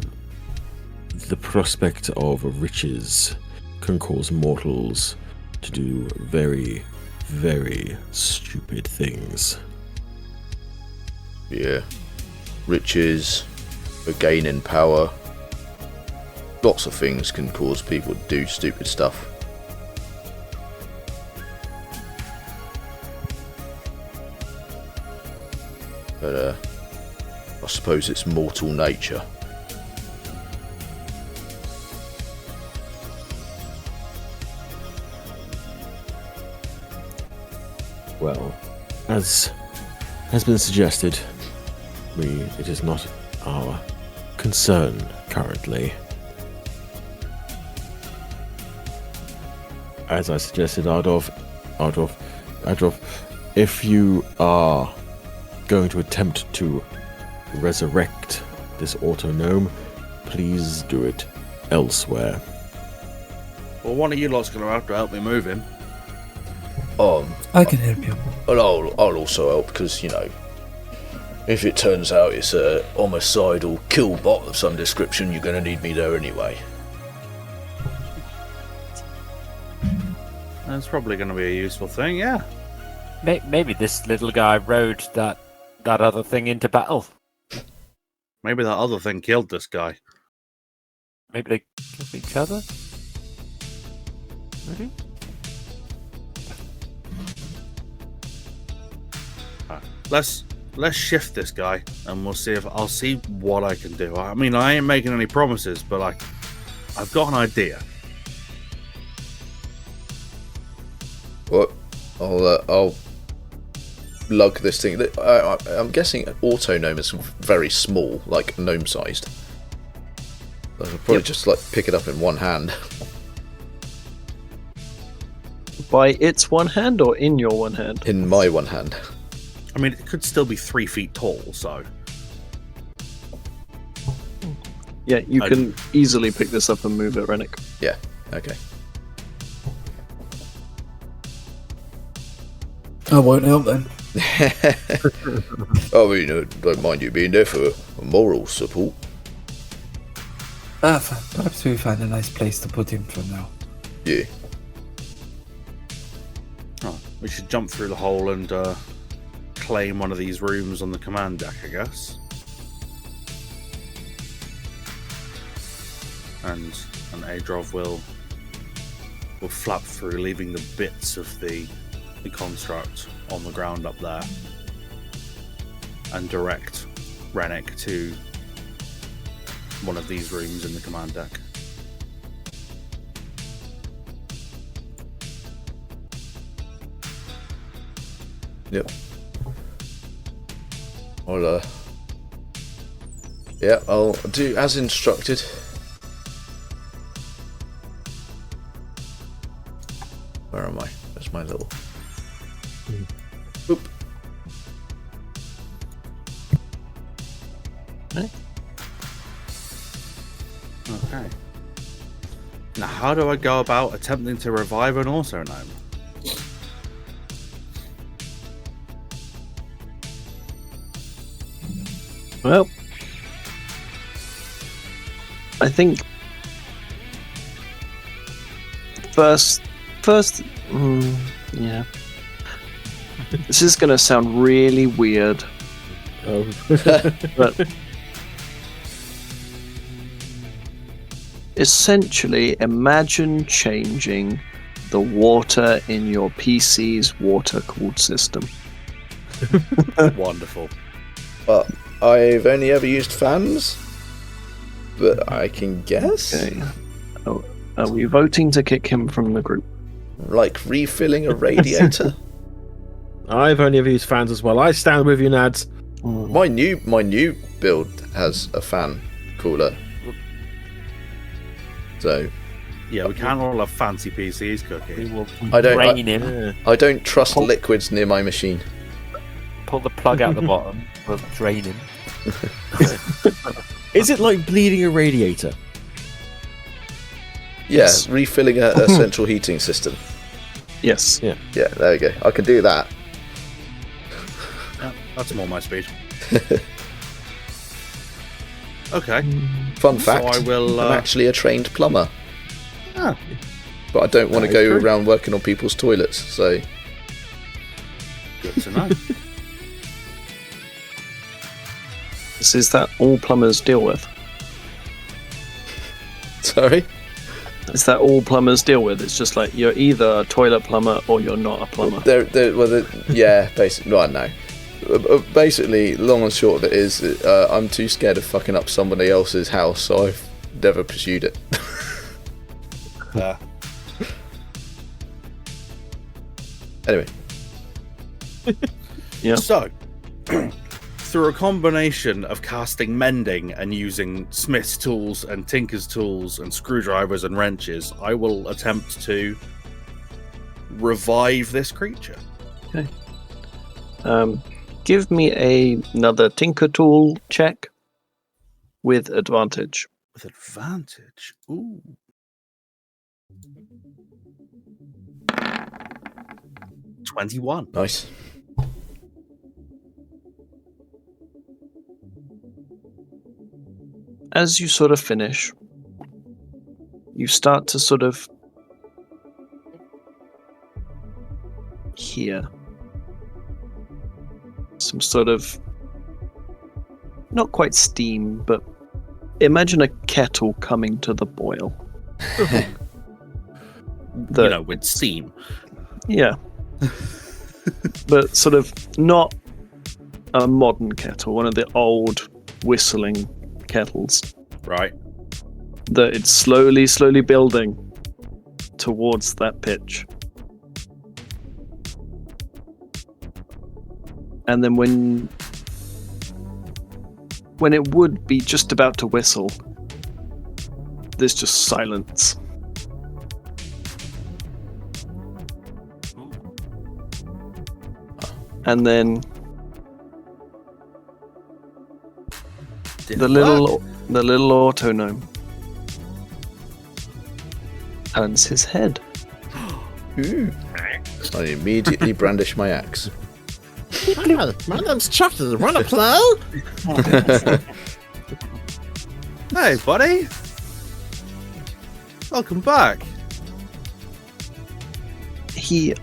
the prospect of riches can cause mortals to do very, very stupid things. Yeah. Riches, a gain in power. Lots of things can cause people to do stupid stuff. But I suppose it's mortal nature. Well, as has been suggested, it is not our concern currently. As I suggested, Ardov, if you are going to attempt to resurrect this autognome, please do it elsewhere. Well, one of you lot's going to have to help me move him. I can help you. Well, I'll also help because, you know, if it turns out it's a homicidal kill bot of some description, you're going to need me there anyway. That's probably going to be a useful thing, yeah. Maybe this little guy rode that other thing into battle. Maybe that other thing killed this guy. Maybe they killed each other? Maybe? Let's shift this guy, and we'll see if I'll see what I can do. I mean, I ain't making any promises, but I've got an idea. What? I'll lug this thing. I'm guessing an autognome is very small, like gnome-sized. I could probably just like pick it up in one hand. By its one hand or in your one hand? In my one hand. I mean, it could still be 3 feet tall, so... Yeah, you can easily pick this up and move it, Rennick. Yeah, okay. I won't help then. I mean, don't mind you being there for moral support. Perhaps we find a nice place to put him for now. Yeah. Oh, we should jump through the hole and claim one of these rooms on the command deck, I guess. And Adrov will flap through, leaving the bits of the construct on the ground up there, and direct Rennick to one of these rooms in the command deck. Yep. I'll do as instructed. Where am I? There's my little... Boop. Okay. Now, how do I go about attempting to revive an autognome? Well, I think first, yeah. This is going to sound really weird, but essentially, imagine changing the water in your PC's water-cooled system. Wonderful. I've only ever used fans, but I can guess. Okay. Oh, are we voting to kick him from the group? Like refilling a radiator. I've only ever used fans as well. I stand with you, Nads. My new build has a fan cooler. So Yeah, we can't all have fancy PCs cooking. I don't trust liquids near my machine. Pull the plug out the bottom. We'll drain him. Is it like bleeding a radiator? Yes, refilling a central heating system. Yes. Yeah. Yeah, there we go. I can do that. Yeah, that's more my speed. Okay. Fun fact, I will, I'm actually a trained plumber. Ah. But I don't want to That is go true. around working on people's toilets, so Good to know. Is that all plumbers deal with? Sorry? Is that all plumbers deal with? It's just like you're either a toilet plumber or you're not a plumber. Yeah, basically. Right, no. Basically, long and short of it is, I'm too scared of fucking up somebody else's house, so I've never pursued it. Anyway. Yeah. So, through a combination of casting mending and using smith's tools and tinker's tools and screwdrivers and wrenches, I will attempt to revive this creature. Okay. Give me another tinker tool check with advantage. With advantage. Ooh. $21. Nice. As you sort of finish, you start to sort of hear some sort of, not quite steam, but imagine a kettle coming to the boil. With steam. Yeah. But sort of not a modern kettle, one of the old whistling kettles. Right. That it's slowly building towards that pitch. And then when it would be just about to whistle, there's just silence. And then the little autognome turns his head. I immediately brandish my axe. My name's Chucky. Wanna play? Hey, buddy. Welcome back. He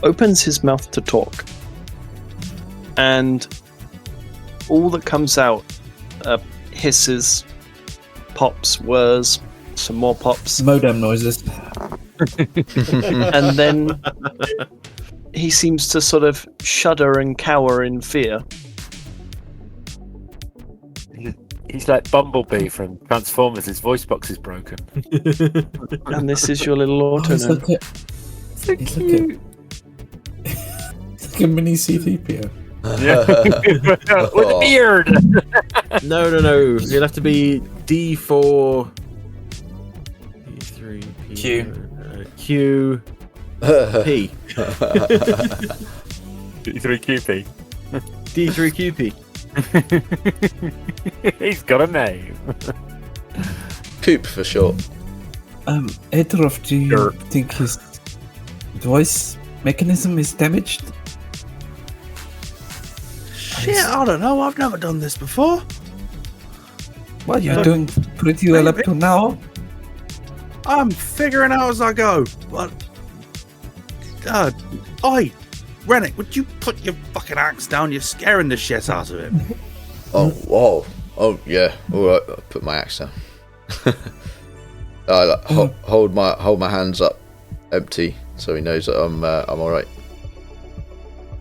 opens his mouth to talk, and all that comes out are hisses, pops, whirs, some more pops, Modem noises. and then he seems to sort of shudder and cower in fear. He's like Bumblebee from Transformers. His voice box is broken. And this is your little Oh, he's autognome. like it's like a mini C3PO. With a beard. No. It'll have to be D4. D3. P, Q. Q. P. D3QP. D3QP. He's got a name. Coop for short. Adolf, do you Sure. think his voice mechanism is damaged? Shit, I don't know. I've never done this before. Well, you're doing pretty well up to now. I'm figuring out as I go. But, oi, Rennick, would you put your fucking axe down? You're scaring the shit out of him. Oh, yeah. All right, I'll put my axe down. I hold my hands up, empty, so he knows that I'm all right.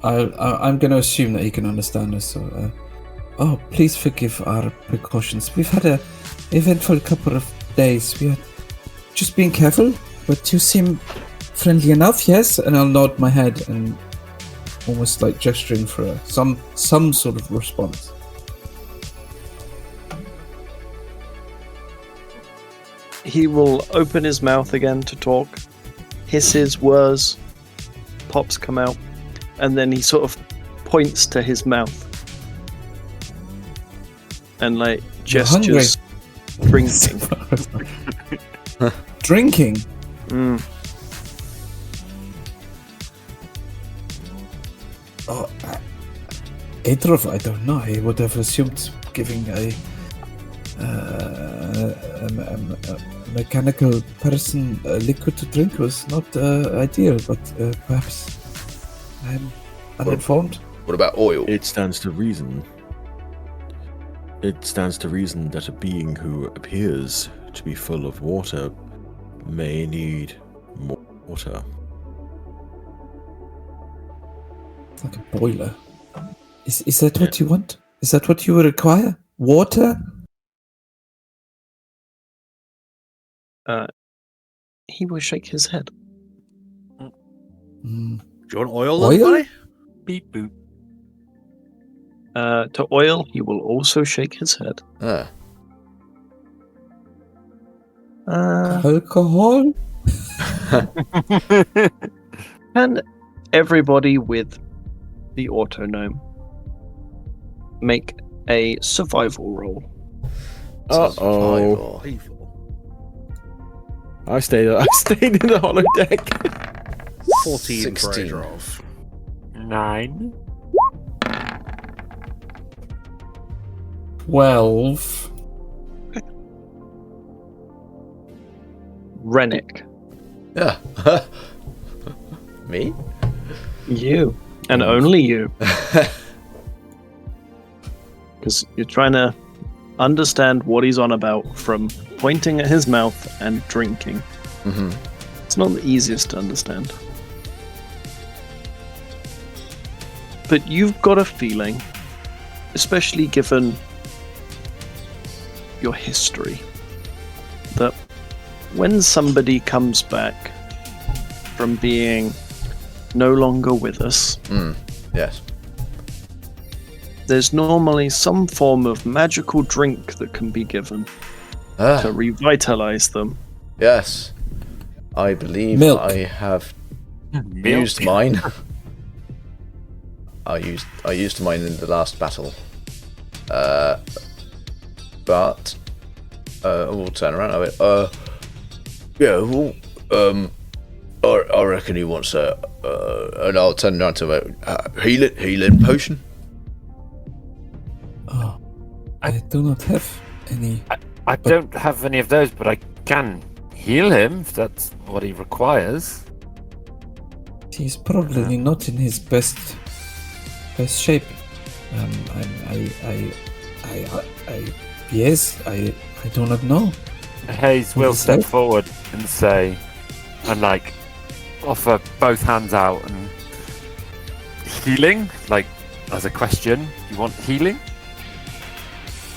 I'm going to assume that he can understand us. So, please forgive our precautions. We've had a eventful couple of days. We are just being careful, but you seem friendly enough. Yes, and I'll nod my head and almost like gesturing for some sort of response. He will open his mouth again to talk. Hisses, whirs, pops come out, and then he sort of points to his mouth and like gestures drinking. Drinking? Mm. Adolf, I don't know. I would have assumed giving a mechanical person liquid to drink was not ideal, but perhaps uninformed? What about oil? It stands to reason. It stands to reason that a being who appears to be full of water may need more water. It's like a boiler. Is that what you want? Is that what you require? Water? He will shake his head. Mm. Do you want oil, Oil? buddy? Beep boop. To oil, he will also shake his head. Ah. Alcohol? Can everybody with the autonome make a survival roll? Uh-oh. Survival. I stayed in the holodeck. 14 for 16. Adolf. 9. 12. Rennick, Yeah. Me? you, and only you. Because you're trying to understand what he's on about from pointing at his mouth and drinking. Mm-hmm. It's not the easiest to understand. But you've got a feeling, especially given your history, that when somebody comes back from being no longer with us, Yes. there's normally some form of magical drink that can be given to Ah, revitalize them. yes. I believe Milk. I have used mine. I used mine in the last battle. But we'll turn around a bit. Yeah, well, I reckon he wants and I'll turn around to a healing potion. Oh, I do not have any. I don't have any of those, but I can heal him if that's what he requires. He's probably not in his best shape. I do not know. Hayes will step forward and say, and like offer both hands out and healing, like as a question. You want healing?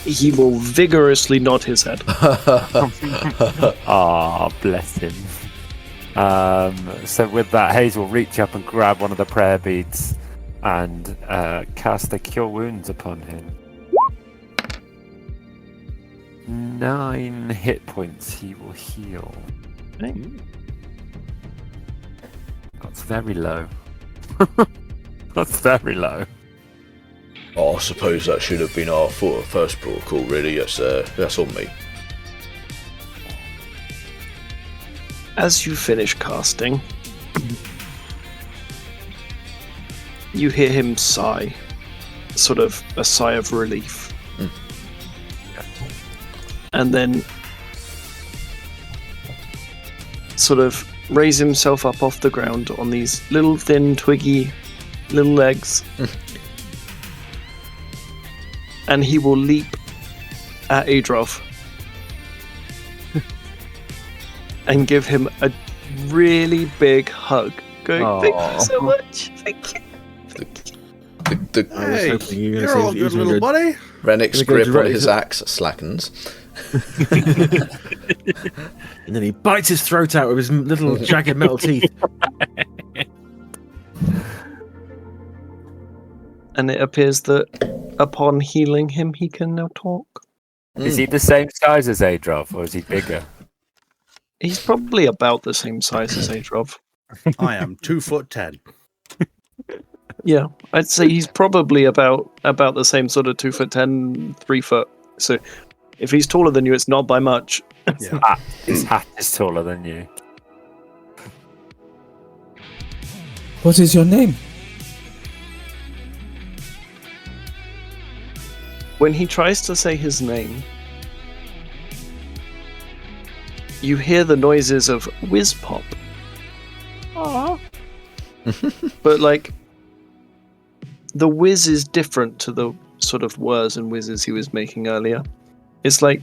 He will vigorously nod his head. Ah, bless him. So with that, Hayes will reach up and grab one of the prayer beads and cast a Cure Wounds upon him. 9 hit points he will heal. That's very low. That's very low. I suppose that should have been our first protocol, really. That's on me. As you finish casting, you hear him sigh, sort of a sigh of relief. And then sort of raise himself up off the ground on these little thin, twiggy little legs. And he will leap at Adolf and give him a really big hug. Going, thank you so much. Thank you. I was Hey, hoping you were you're going all to good, say little buddy. Rennick's Gonna go grip on direct- his axe slackens. and then he bites his throat out with his little jagged metal teeth. And it appears that upon healing him, he can now talk. Is he the same size as Adolf, or is he bigger? He's probably about the same size as Adolf. I am 2'10". Yeah, I'd say he's probably about the same sort of 2'10", 3 foot. So if he's taller than you, it's not by much. Yeah. His hat is taller than you. What is your name? When he tries to say his name, you hear the noises of whiz pop. But like the whiz is different to the sort of whirs and whizzes he was making earlier. It's like,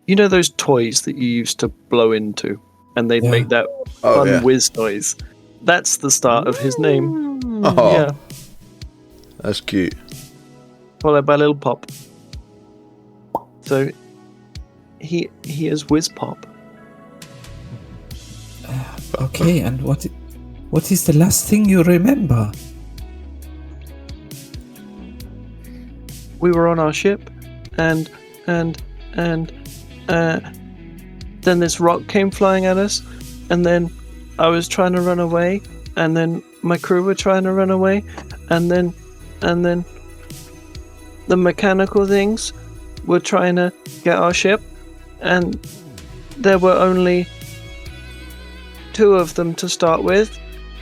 you know those toys that you used to blow into, and they'd make that fun whiz noise. That's the start of his name. Oh, Yeah, that's cute. followed by a little pop. So he is Whiz Pop. Okay, and what is the last thing you remember? We were on our ship, and then this rock came flying at us, and then I was trying to run away, and then my crew were trying to run away, and then the mechanical things were trying to get our ship, and there were only 2 of them to start with,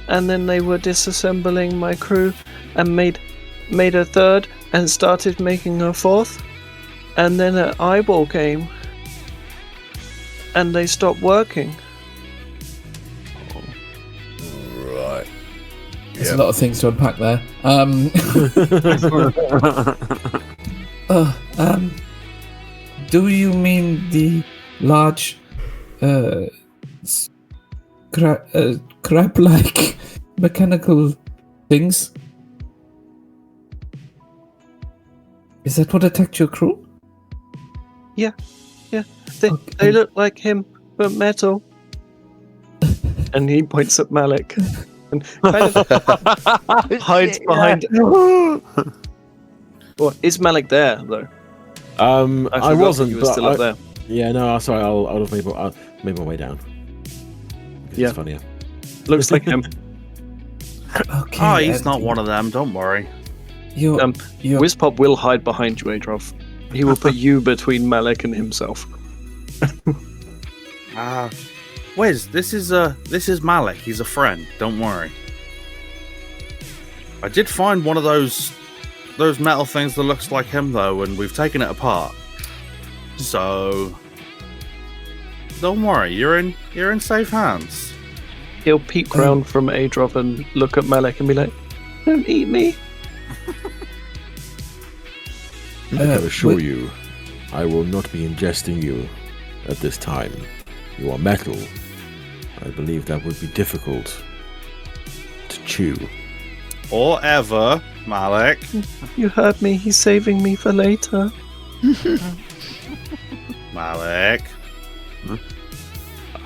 and then they were disassembling my crew and made a 3rd and started making a 4th, and then an eyeball came and they stopped working. Right. There's a lot of things to unpack there. Do you mean the large crab-like mechanical things? Is that what attacked your crew? Yeah. They look like him, but metal. And he points at Malik and kind of hides behind. Well, is Malik there though? I wasn't. He was but still up there. Yeah, no, sorry. I'll have made my way down. Yeah. It's funnier. Looks like him. Okay. Oh, he's not one of them. Don't worry. You're Wizpop will hide behind you, Adolf. He will put you between Malik and himself. Wiz, this is Malik. He's a friend. Don't worry. I did find one of those metal things that looks like him though, and we've taken it apart. So don't worry, you're in safe hands. He'll peek round from Adolf and look at Malik and be like, "Don't eat me." I can assure you, I will not be ingesting you at this time. You are metal. I believe that would be difficult to chew. Or ever, Malik. You heard me. He's saving me for later. Malik.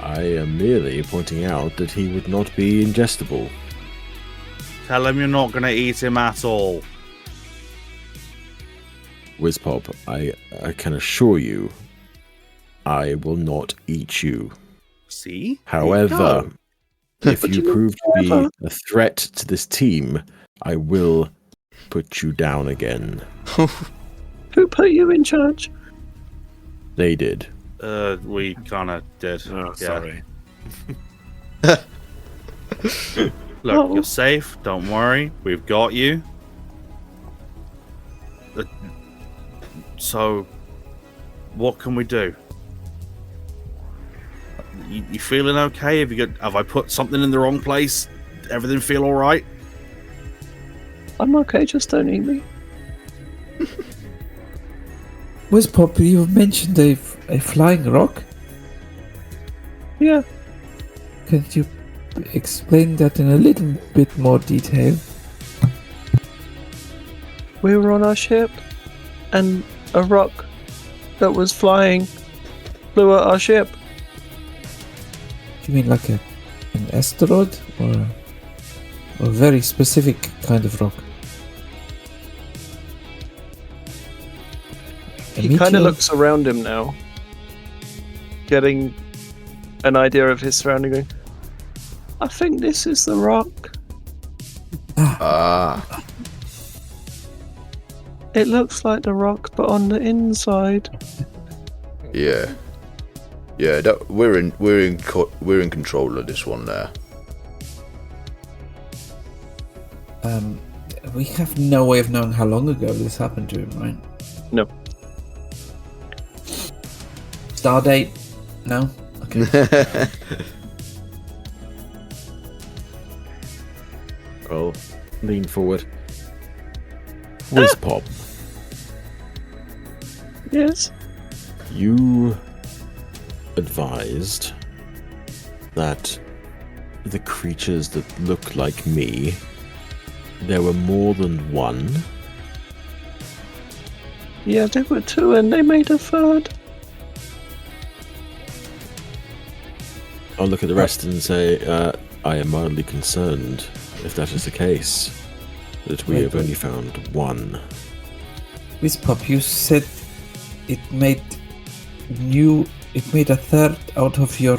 I am merely pointing out that he would not be ingestible. Tell him you're not going to eat him at all. Wizpop, I can assure you, I will not eat you. See? However, if you prove to be a threat to this team, I will put you down again. Who put you in charge? They did. We kind of did. Oh, sorry. Look, you're safe. Don't worry. We've got you. So, what can we do? You feeling okay? Have I put something in the wrong place? Everything feel all right? I'm okay. Just don't eat me. Wizpop, you mentioned a flying rock. Yeah. Can you explain that in a little bit more detail? We were on our ship, and a rock that was flying flew at our ship. You mean like an asteroid or a very specific kind of rock? He kind of looks around him now, getting an idea of his surrounding. Going, I think this is the rock. It looks like the rock, but on the inside. Yeah. We're in control of this one now. We have no way of knowing how long ago this happened to him, right? No. Star date? No? Okay. Well, lean forward. Whizpop, Yes. you advised that the creatures that look like me, there were more than one. Yeah, there were two, and they made a third. I'll look at the rest and say, I am mildly concerned, if that is the case, that we have only found one. Whizpop, you said it made a third out of your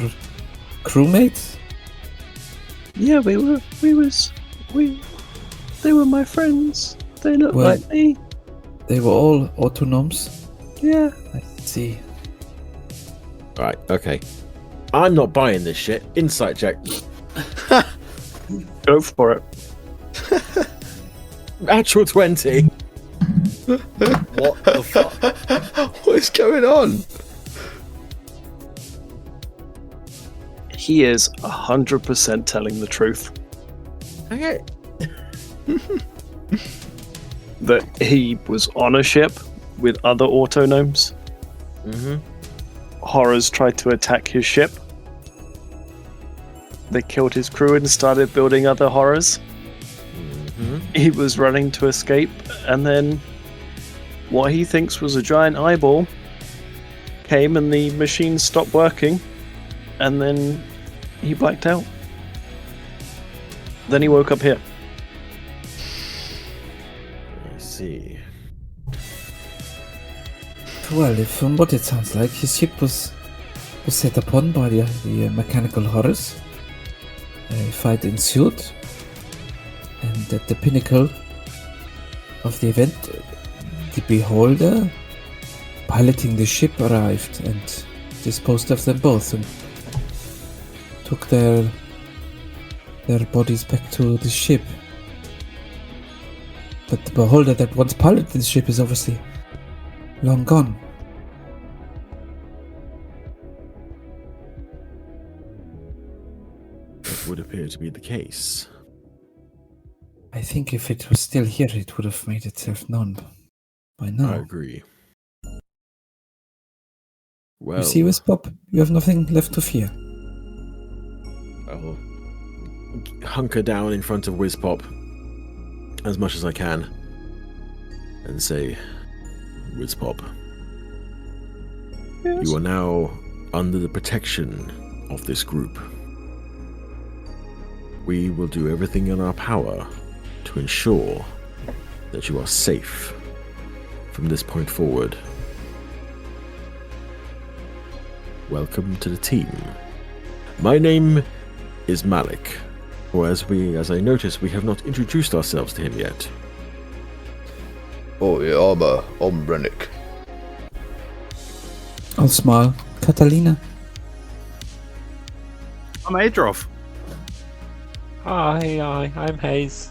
crewmates? Yeah, they were my friends. They look Well- like me. They were all autonomes. Yeah. I see. Right, okay. I'm not buying this shit. Insight check. Go for it. Actual 20. What the fuck? What is going on? He is 100% telling the truth. Okay. That he was on a ship with other autonomes. Mm-hmm. Horrors tried to attack his ship. They killed his crew and started building other horrors. Mm-hmm. He was running to escape, and then what he thinks was a giant eyeball came and the machine stopped working, and then he blacked out. Then he woke up here. I see. Well, from what it sounds like, his ship was set upon by the mechanical horrors. A fight ensued, and at the pinnacle of the event, the beholder piloting the ship arrived and disposed of them both and took their bodies back to the ship. But the beholder that once piloted the ship is obviously long gone. It would appear to be the case. I think if it was still here, it would have made itself known by now. I agree. Well, You see, Whizpop, you have nothing left to fear. I'll hunker down in front of Whizpop as much as I can and say, Whizpop, Yes. you are now under the protection of this group. We will do everything in our power to ensure that you are safe from this point forward. Welcome to the team. My name is Malik, or as I noticed, we have not introduced ourselves to him yet. Oh yeah, I'm Rennick. I'll smile. Catalina. I'm Adroff. Hi, I'm Hayes.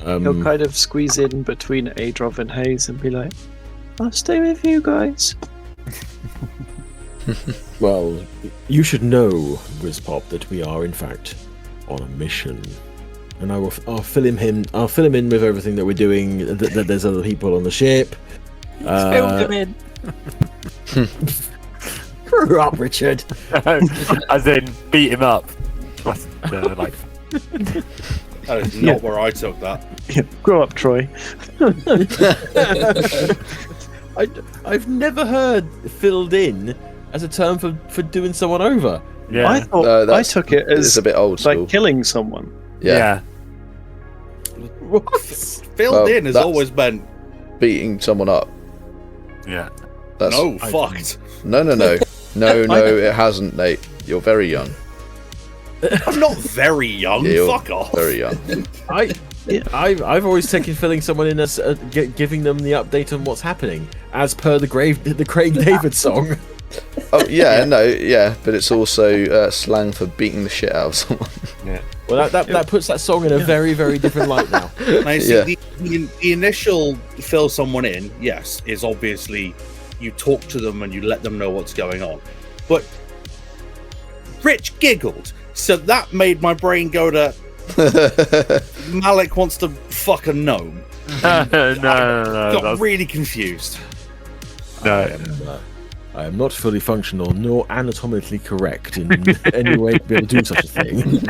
He'll kind of squeeze in between Adrov and Hayes and be like, I'll stay with you guys. Well, you should know, Whizpop, that we are in fact on a mission, and I'll fill him in with everything that we're doing. That there's other people on the ship. Filled him in. Grow up, Richard. As in, beat him up. Like, That is not where I took that. Yeah, grow up, Troy. I've never heard "filled in" as a term for doing someone over. yeah. I thought I took it It's as a bit old school. like killing someone. yeah. Filled Well, in has that's- always meant Beating someone up. Yeah. That's no fucked. no, it hasn't, Nate. You're very young. I'm not very young. Yeah, you're Fuck off. Very young. I've always taken filling someone in as giving them the update on what's happening, as per the Craig David song. Oh yeah, no, yeah, but it's also slang for beating the shit out of someone. Yeah. Well, that puts that song in a very, very different light now. Now, you see, Yeah. the initial fill someone in, yes, is obviously you talk to them and you let them know what's going on. But Rich giggled, So that made my brain go to Malik wants to fuck a gnome. No. Got really confused. I am not fully functional nor anatomically correct in any way to be able to do such a thing.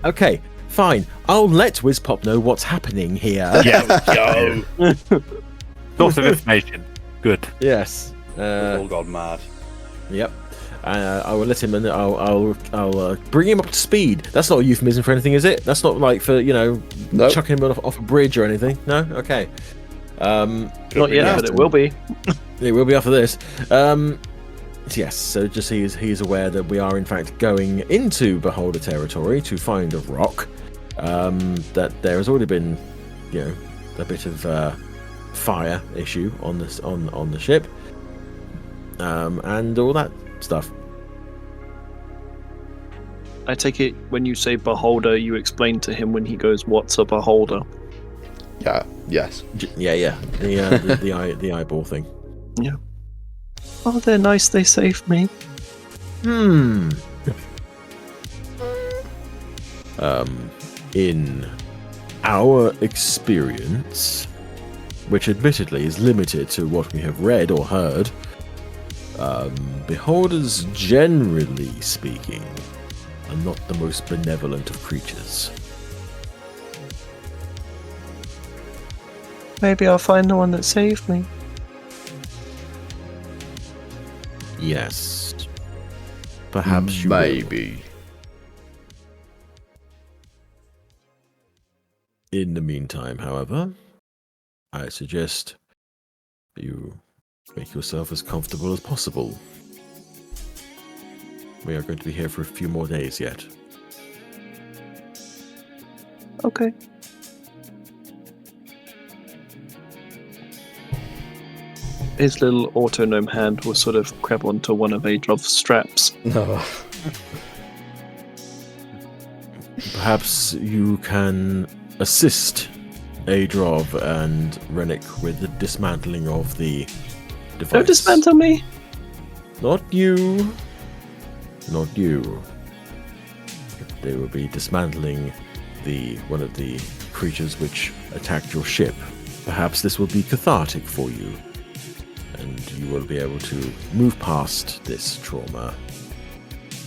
Okay, fine. I'll let Wizpop know what's happening here. Go. Source of information. Good. Yes. We've all gone mad. Yep. I will let him, and I'll bring him up to speed. That's not a euphemism for anything, is it? That's not like for Nope. chucking him off a bridge or anything. No. Okay. Not yet, but it will be. It will be after this. Yes. So just he's aware that we are in fact going into Beholder territory to find a rock. That there has already been, a bit of fire issue on the ship. And all that stuff. I take it when you say beholder, you explain to him when he goes, "What's a beholder?" Yeah. Yes. Yeah. The eyeball thing. Yeah. Oh, they're nice. They saved me. In our experience, which admittedly is limited to what we have read or heard, beholders, generally speaking, are not the most benevolent of creatures. Maybe I'll find the one that saved me. Yes. Perhaps you will. Maybe. In the meantime, however, I suggest you make yourself as comfortable as possible. We are going to be here for a few more days yet. Okay. His little auto-gnome hand will sort of grab onto one of Adrov's straps. No. Perhaps you can assist Adrov and Rennick with the dismantling of the device. Don't dismantle me! Not you. Not you. They will be dismantling one of the creatures which attacked your ship. Perhaps this will be cathartic for you, and you will be able to move past this trauma.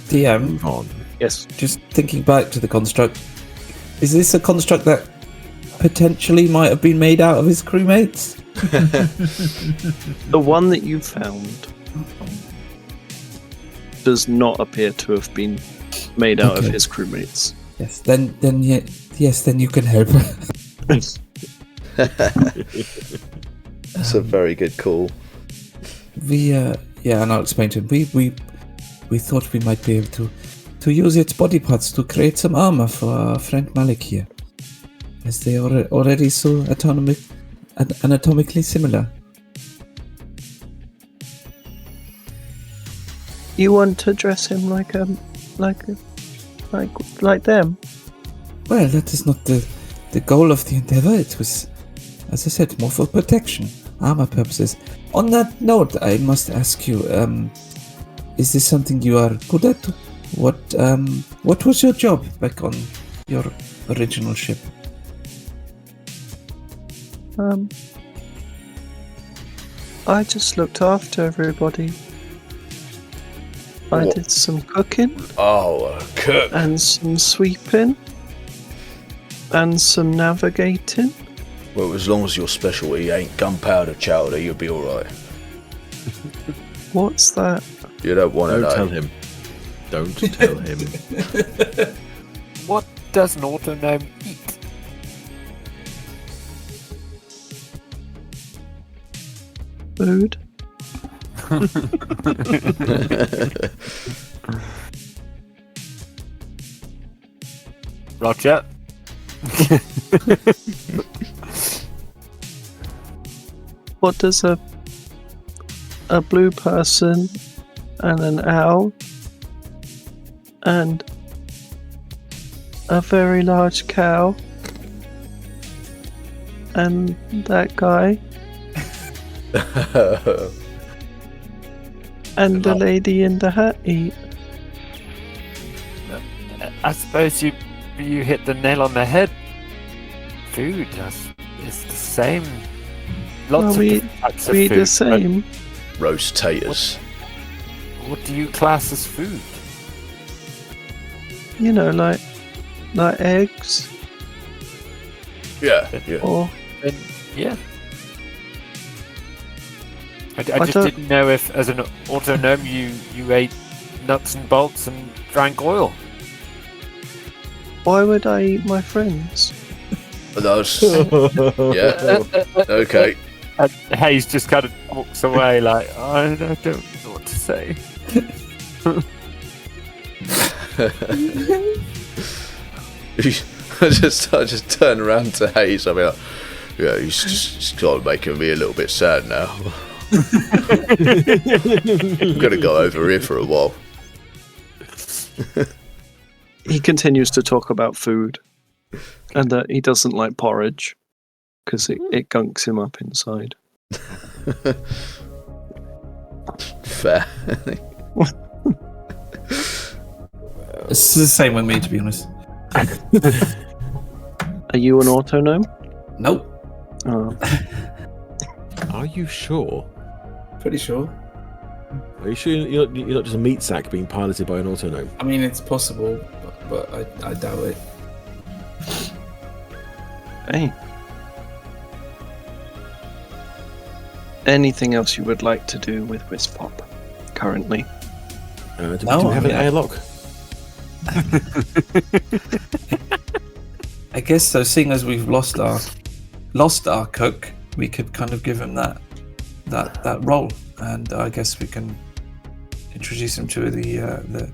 DM, Move on. Yes. just thinking back to the construct, is this a construct that potentially might have been made out of his crewmates? The one that you found does not appear to have been made out of Okay. his crewmates. Yes, then you can help. That's a very good call. And I'll explain to him. We thought we might be able to use its body parts to create some armor for our friend Malik here, as they are already so anatomically similar. You want to dress him like them? Well, that is not the goal of the endeavor. It was, as I said, more for protection, armor purposes. On that note, I must ask you, is this something you are good at? What was your job back on your original ship? I just looked after everybody. I What? did some cooking Oh, cook. and some sweeping and some navigating. Well, as long as your specialty ain't gunpowder chowder, you'll be alright. What's that? You don't want to Don't know. tell him. Don't tell him. What does an auto-gnome eat? Food? Roger. What does a blue person and an owl and a very large cow and that guy? And the lady in the hat eat. I suppose you hit the nail on the head. Food is the same. Lots of different types of we food. the same. Roast taters. What do you class as food? You know, like eggs Yeah. or Then, yeah. I I just don't- didn't know if, as an auto-gnome, you ate nuts and bolts and drank oil. why would I eat my friends? Those. Yeah. Okay. And Hayes just kind of walks away like, I don't know what to say. I just turn around to Hayes. I mean, like, yeah, he's just kind of making me a little bit sad now. I'm gonna go over here for a while. He continues to talk about food, and that he doesn't like porridge because it gunks him up inside. Fair. It's the same with me, to be honest. Are you an auto gnome? Nope. Oh. Are you sure? Pretty sure. Are you sure you're not just a meat sack being piloted by an autognome? I mean, it's possible, but I doubt it. Hey. Anything else you would like to do with Wispop currently? Do No, we have an yeah. airlock? I guess so. Seeing as we've lost our cook, we could kind of give him that role, and I guess we can introduce him to the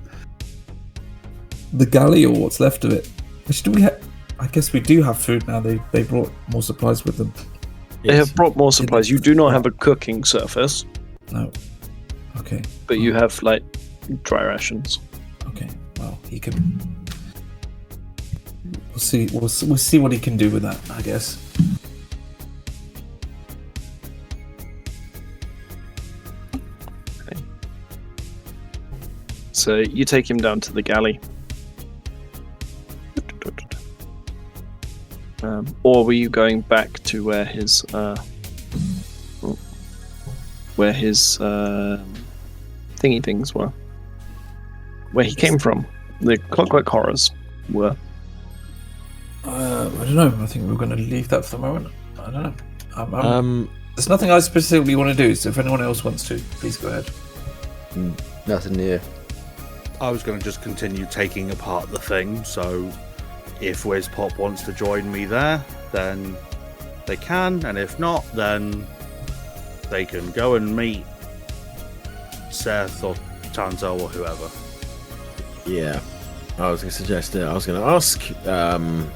galley or what's left of it. Which do we have? I guess we do have food now. They brought more supplies with them. They have brought more supplies. You do not have a cooking surface, No. Okay. but you have like dry rations. Okay. Well, he can. We'll see. We'll see what he can do with that, I guess. So you take him down to the galley. Or were you going back to where his thingy things were? Where he came from? The Clockwork Horrors were. I don't know. I think we're going to leave that for the moment. I don't know. There's nothing I specifically want to do. So if anyone else wants to, please go ahead. Nothing here. I was going to just continue taking apart the thing, so if Wizpop wants to join me there, then they can, and if not, then they can go and meet Seth or Tanzo or whoever. Yeah. I was going to suggest I was going to ask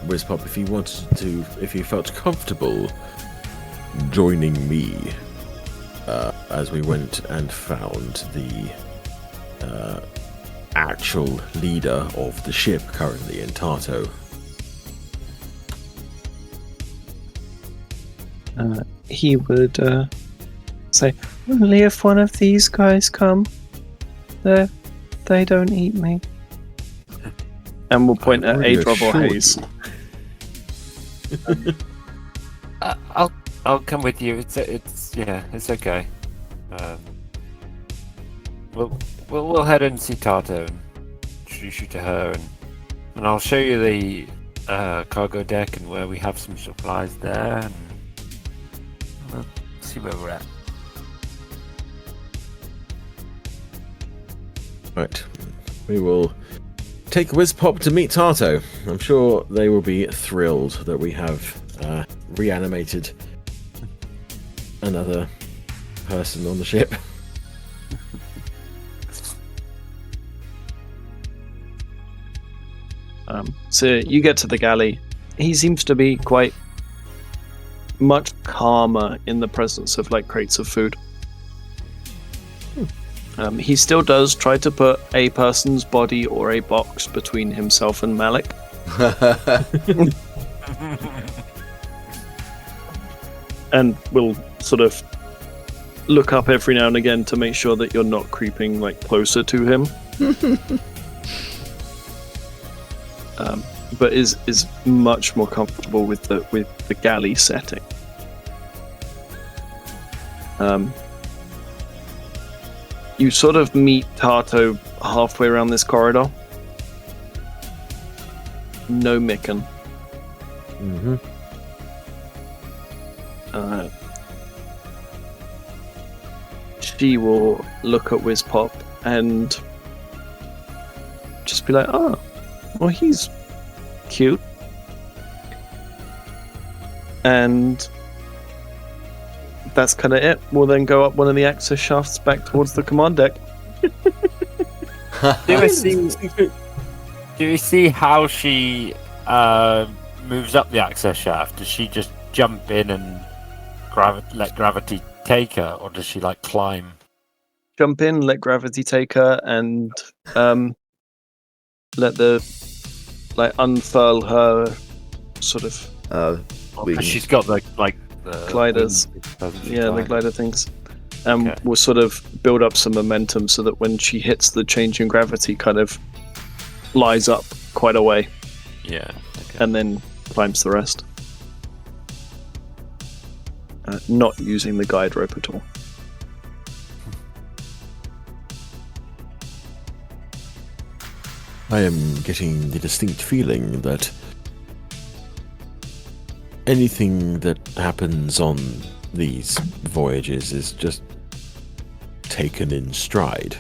Wizpop if he felt comfortable joining me as we went and found the actual leader of the ship currently in Tarto. He would say, "Only if one of these guys come, they don't eat me." And we'll point at Adrob or Hayes. I'll come with you. It's okay. We'll head and see Tato and introduce you to her, and I'll show you the cargo deck and where we have some supplies there, and we'll see where we're at. Right. We will take Wizpop to meet Tarto. I'm sure they will be thrilled that we have reanimated another person on the ship. So you get to the galley. He seems to be quite much calmer in the presence of like crates of food. He still does try to put a person's body or a box between himself and Malik. And will sort of look up every now and again to make sure that you're not creeping like closer to him. But is much more comfortable with the galley setting. You sort of meet Tato halfway around this corridor. No Micken. Mm-hmm. She will look at Wizpop and just be like, "Oh, well, he's cute." And that's kind of it. We'll then go up one of the access shafts back towards the command deck. Do we see how she moves up the access shaft? Does she just jump in and let gravity take her, or does she like climb? Jump in, let gravity take her, and let the unfurl her sort of Wings. She's got the gliders. The glider things. We'll sort of build up some momentum so that when she hits the change in gravity, kind of flies up quite a way. Yeah. And then climbs the rest. Not using the guide rope at all. I am getting the distinct feeling that anything that happens on these voyages is just taken in stride.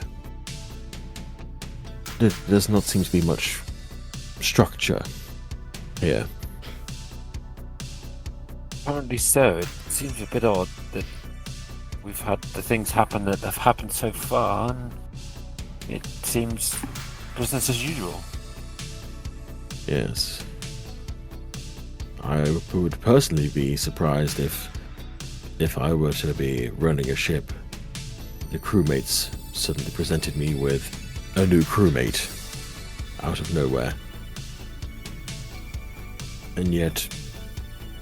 There does not seem to be much structure here. Apparently so. It seems a bit odd that we've had the things happen that have happened so far, and it seems business as usual. Yes. I would personally be surprised if I were to be running a ship, the crewmates suddenly presented me with a new crewmate out of nowhere. And yet,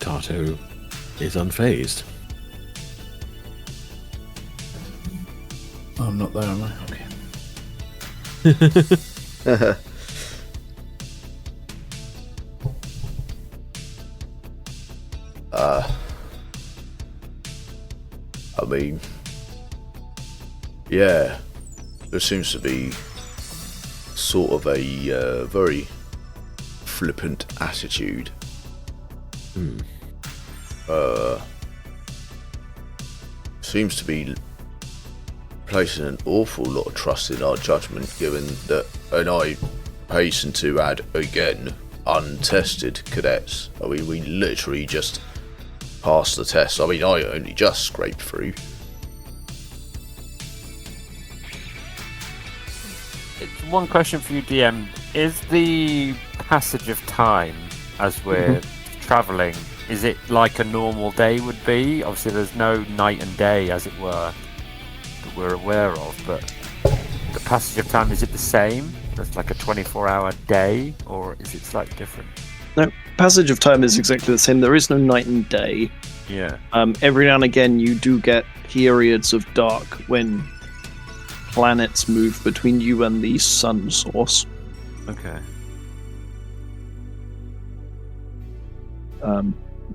Tato is unfazed. Oh, I'm not there, am I? Okay. I mean, yeah, there seems to be sort of a very flippant attitude. Seems to be placing an awful lot of trust in our judgment, given that, and I hasten to add again, untested cadets. I mean, we literally just passed the test. I mean, I only just scraped through. One question for you, DM. Is the passage of time as we're travelling, is it like a normal day would be? Obviously there's no night and day, as it were, that we're aware of, but the passage of time, is it the same? It's like a 24-hour day, or is it slightly different? No, passage of time is exactly the same. There is no night and day. Yeah. Every now and again you do get periods of dark when planets move between you and the sun source. Okay.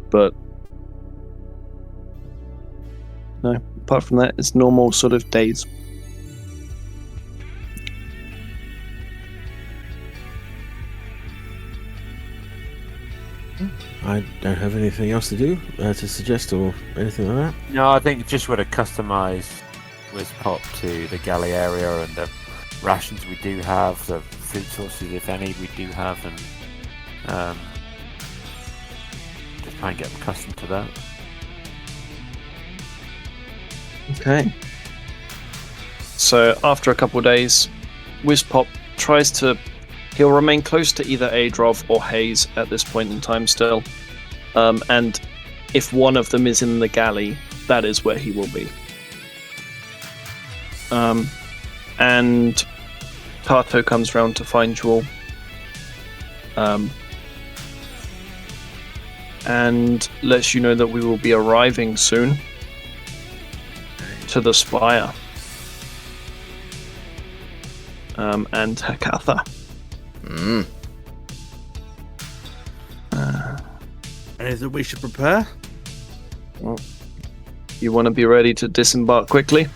But no, apart from that, it's normal sort of days. I don't have anything else to do to suggest or anything like that. No, I think just would have customised Wizpop to the galley area and the rations we do have, the food sources, if any, we do have, and just try and get them accustomed to that. Okay. So after a couple of days, Wizpop tries to... He'll remain close to either Adrov or Hayes at this point in time still. And if one of them is in the galley, that is where he will be. And Tato comes round to find you all. And lets you know that we will be arriving soon. to the spire. And Hakatha. Anything we should prepare? Well, you want to be ready to disembark quickly?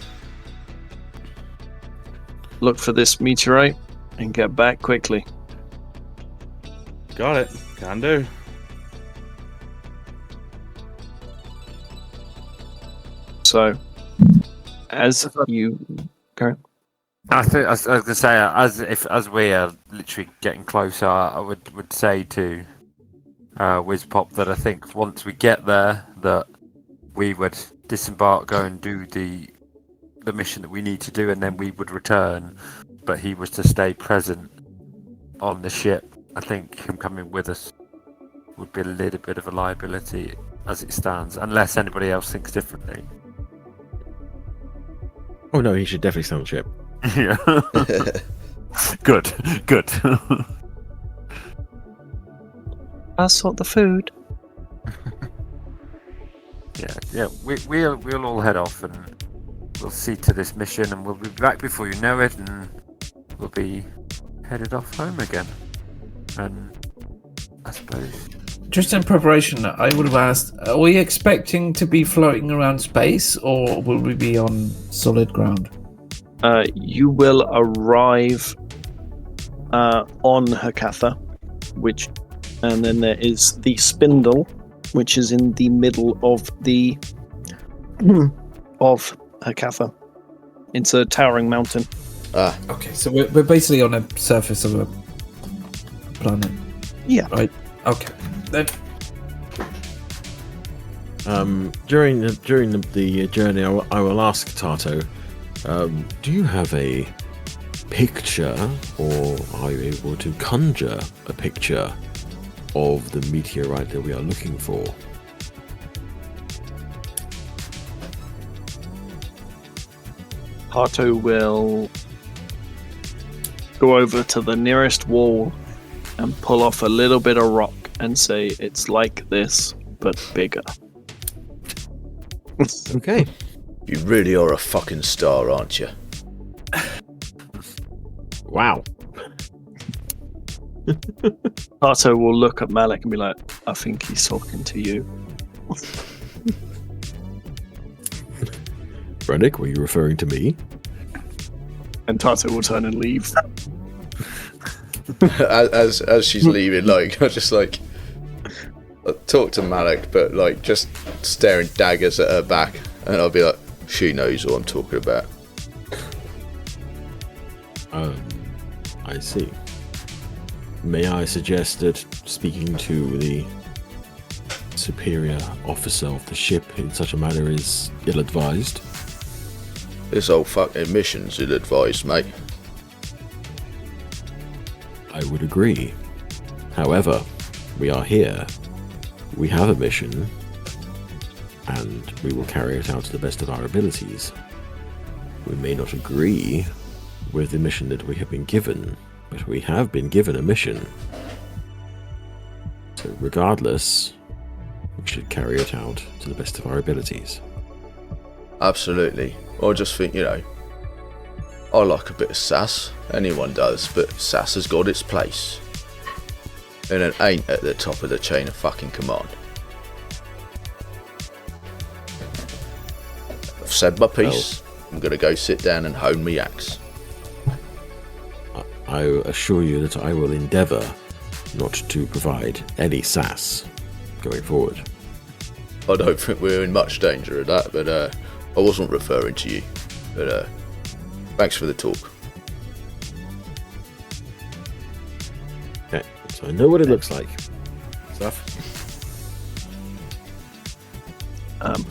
Look for this meteorite and get back quickly. Got it. Can do. So, as you go, I was going to say, as we are literally getting closer, I would say to Wizpop that I think once we get there, that we would disembark, go and do the mission that we need to do, and then we would return. But he was to stay present on the ship. I think him coming with us would be a little bit of a liability as it stands, unless anybody else thinks differently. Oh no, he should definitely stay on the ship. Yeah. Good. I'll sort the food. Yeah. We'll all head off and we'll see to this mission, and we'll be back before you know it, and we'll be headed off home again. And I suppose. Just in preparation, I would have asked: are we expecting to be floating around space, or will we be on solid ground? You will arrive on Hakatha, and then there is the spindle, which is in the middle of the of Hakatha. It's a towering mountain. Okay, so we're basically on a surface of a planet. Yeah. Right. Okay. Then. During the journey, I will ask Tato, do you have a picture, or are you able to conjure a picture of the meteorite that we are looking for? Hato will go over to the nearest wall and pull off a little bit of rock and say, it's like this, but bigger. Okay. You really are a fucking star, aren't you? Wow. Hato will look at Malik and be like, I think he's talking to you. Rennick, were you referring to me? And Tato will turn and leave. as she's leaving, like, I just like talk to Malik, but like just staring daggers at her back, and I'll be like, she knows what I'm talking about. I see. May I suggest that speaking to the superior officer of the ship in such a manner is ill-advised? This whole fucking mission's ill-advised, mate. I would agree. However, we are here. We have a mission, and we will carry it out to the best of our abilities. We may not agree with the mission that we have been given, but we have been given a mission. So regardless, we should carry it out to the best of our abilities. Absolutely. I just think, I like a bit of sass. Anyone does, but sass has got its place. And it ain't at the top of the chain of fucking command. I've said my piece. I'm gonna go sit down and hone me axe. I assure you that I will endeavour not to provide any sass going forward. I don't think we're in much danger of that, but I wasn't referring to you. But thanks for the talk. Okay, so I know what it looks like. Stuff.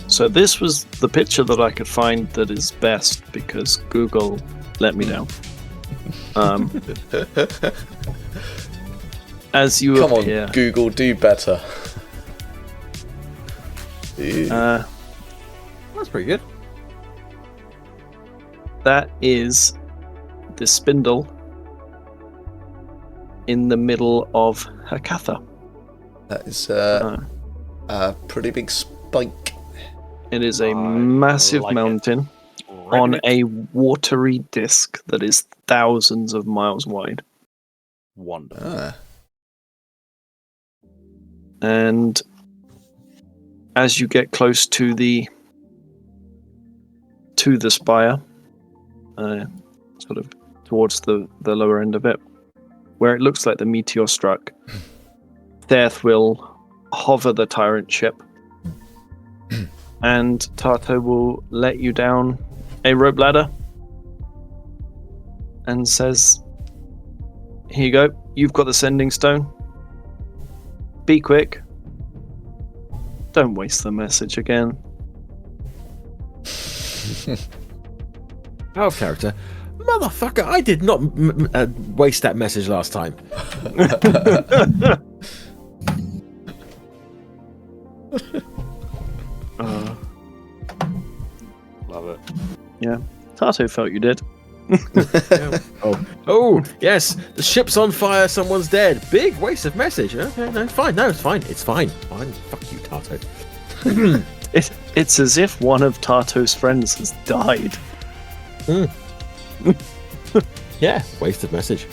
So this was the picture that I could find that is best because Google let me down. As you Come appear, on, Google, do better. That's pretty good. that is the spindle in the middle of Hakatha. That is a pretty big spike. It is a massive like it. mountain on a watery disc that is thousands of miles wide. Wonderful. Ah. And as you get close to the spire, sort of towards the lower end of it, where it looks like the meteor struck, Death will hover the tyrant ship, and Tato will let you down a rope ladder and says, "Here you go. You've got the sending stone. Be quick. Don't waste the message again." Out of character. Motherfucker, I did not waste that message last time. Love it. Yeah, Tato felt you did. Oh, yes, the ship's on fire, someone's dead. Big waste of message. Okay, no, fine, no, it's fine. It's fine. Fine. Fuck you, Tato. It's as if one of Tato's friends has died. Yeah, waste of message.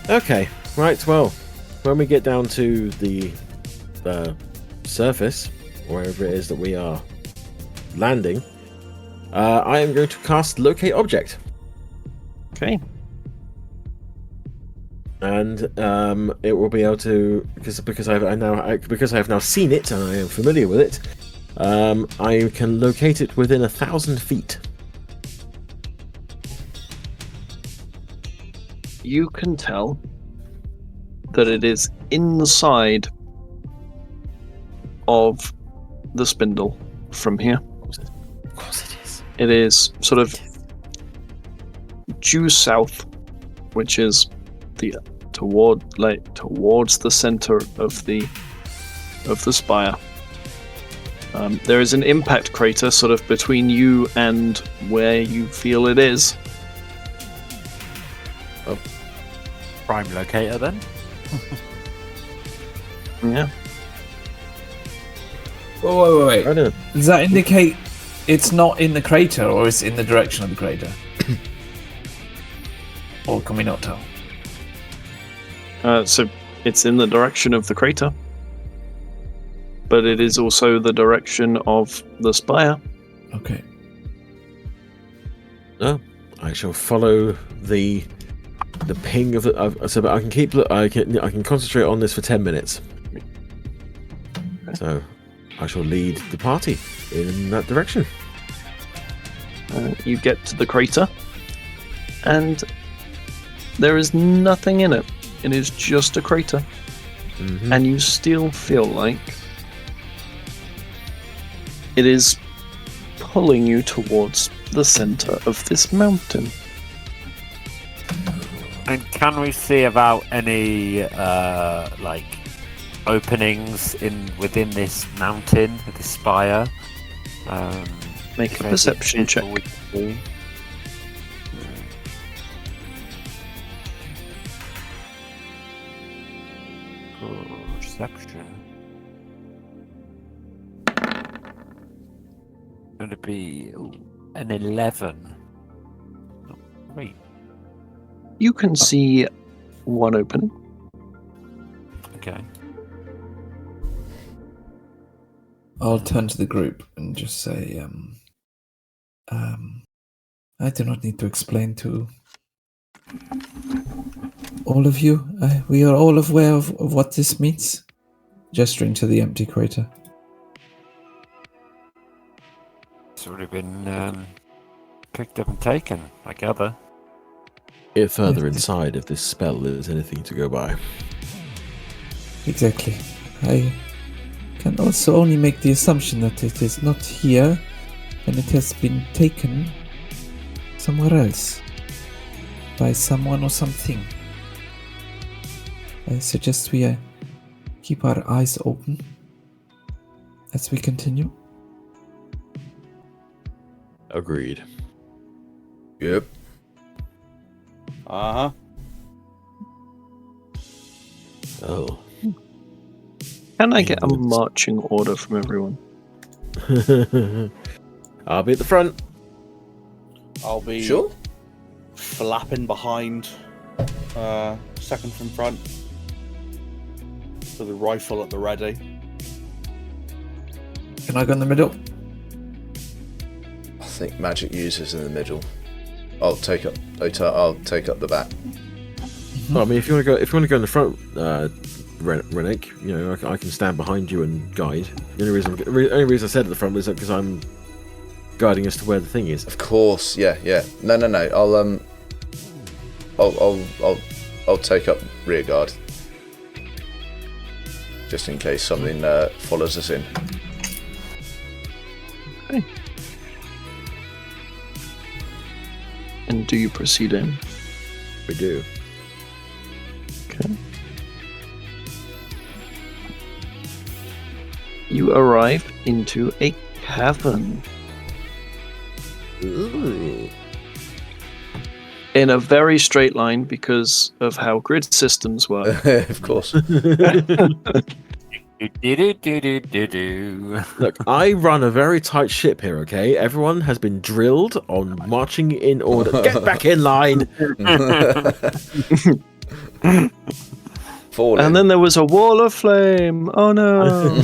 Okay, right, well, when we get down to the surface, wherever it is that we are landing, I am going to cast Locate Object. Okay. And it will be able to, because I have now seen it and I am familiar with it, I can locate it within 1,000 feet. You can tell that it is inside of the spindle from here. Of course it is. It is sort of due south, which is towards the center of the spire. There is an impact crater sort of between you and where you feel it is. Prime locator then. Yeah. Wait. I don't know. Does that indicate it's not in the crater, or it's in the direction of the crater? Or can we not tell? So it's in the direction of the crater, but it is also the direction of the spire. Okay. No, I shall follow the ping of the. So I can concentrate on this for 10 minutes. So I shall lead the party in that direction. You get to the crater, and there is nothing in it. It is just a crater. Mm-hmm. And you still feel like it is pulling you towards the center of this mountain. And can we see about any like openings within this mountain, this spire? Make a perception check. Perception. Going to be an 11. Oh, great. You can see one opening. Okay. I'll turn to the group and just say, I do not need to explain to all of you. We are all aware of what this means. Gesturing to the empty crater. It's already been picked up and taken, I gather. If further inside if this spell is anything to go by. Exactly. I can also only make the assumption that it is not here and it has been taken somewhere else by someone or something. I suggest we keep our eyes open as we continue. Agreed. Yep. Uh-huh. Oh. Can I get a Inwards. marching order from everyone? I'll be at the front. I'll be Sure. flapping behind, second from front, with the rifle at the ready. Can I go in the middle? I think magic users in the middle. I'll take up the back. Well, I mean, if you want to go in the front, Rennick, you know, I can stand behind you and guide. The only reason I said at the front was because I'm guiding us to where the thing is. Of course, yeah. No. I'll take up rear guard, just in case something follows us in. Okay. And do you proceed in? We do. Okay. You arrive into a cavern. Ooh. In a very straight line because of how grid systems work. Of course. Look, I run a very tight ship here, okay? Everyone has been drilled on marching in order. Get back in line! Falling. And then there was a wall of flame. Oh no.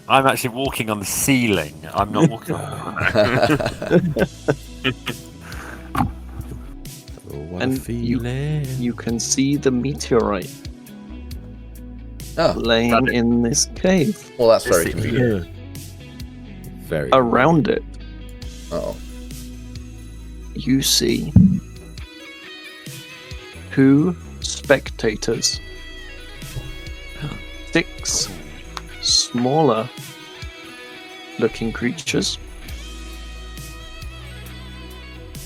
I'm actually walking on the ceiling. I'm not walking on Oh, what And a feeling. you can see the meteorite Oh, laying in this cave. well, that's very convenient. Very. Around it, Oh, you see 2 spectators. 6 smaller looking creatures.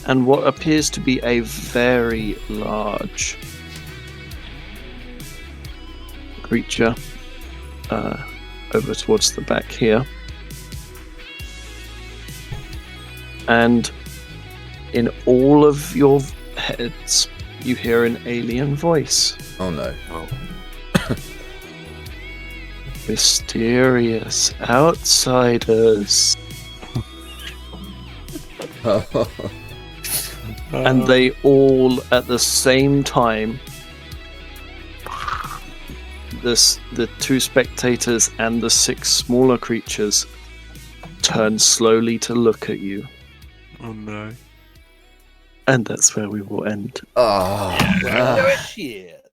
And what appears to be a very large creature over towards the back here. And in all of your heads, you hear an alien voice. oh no. Mysterious outsiders. And they all, at the same time, the 2 spectators and the 6 smaller creatures turn slowly to look at you. Oh no. And that's where we will end. Oh, Shit.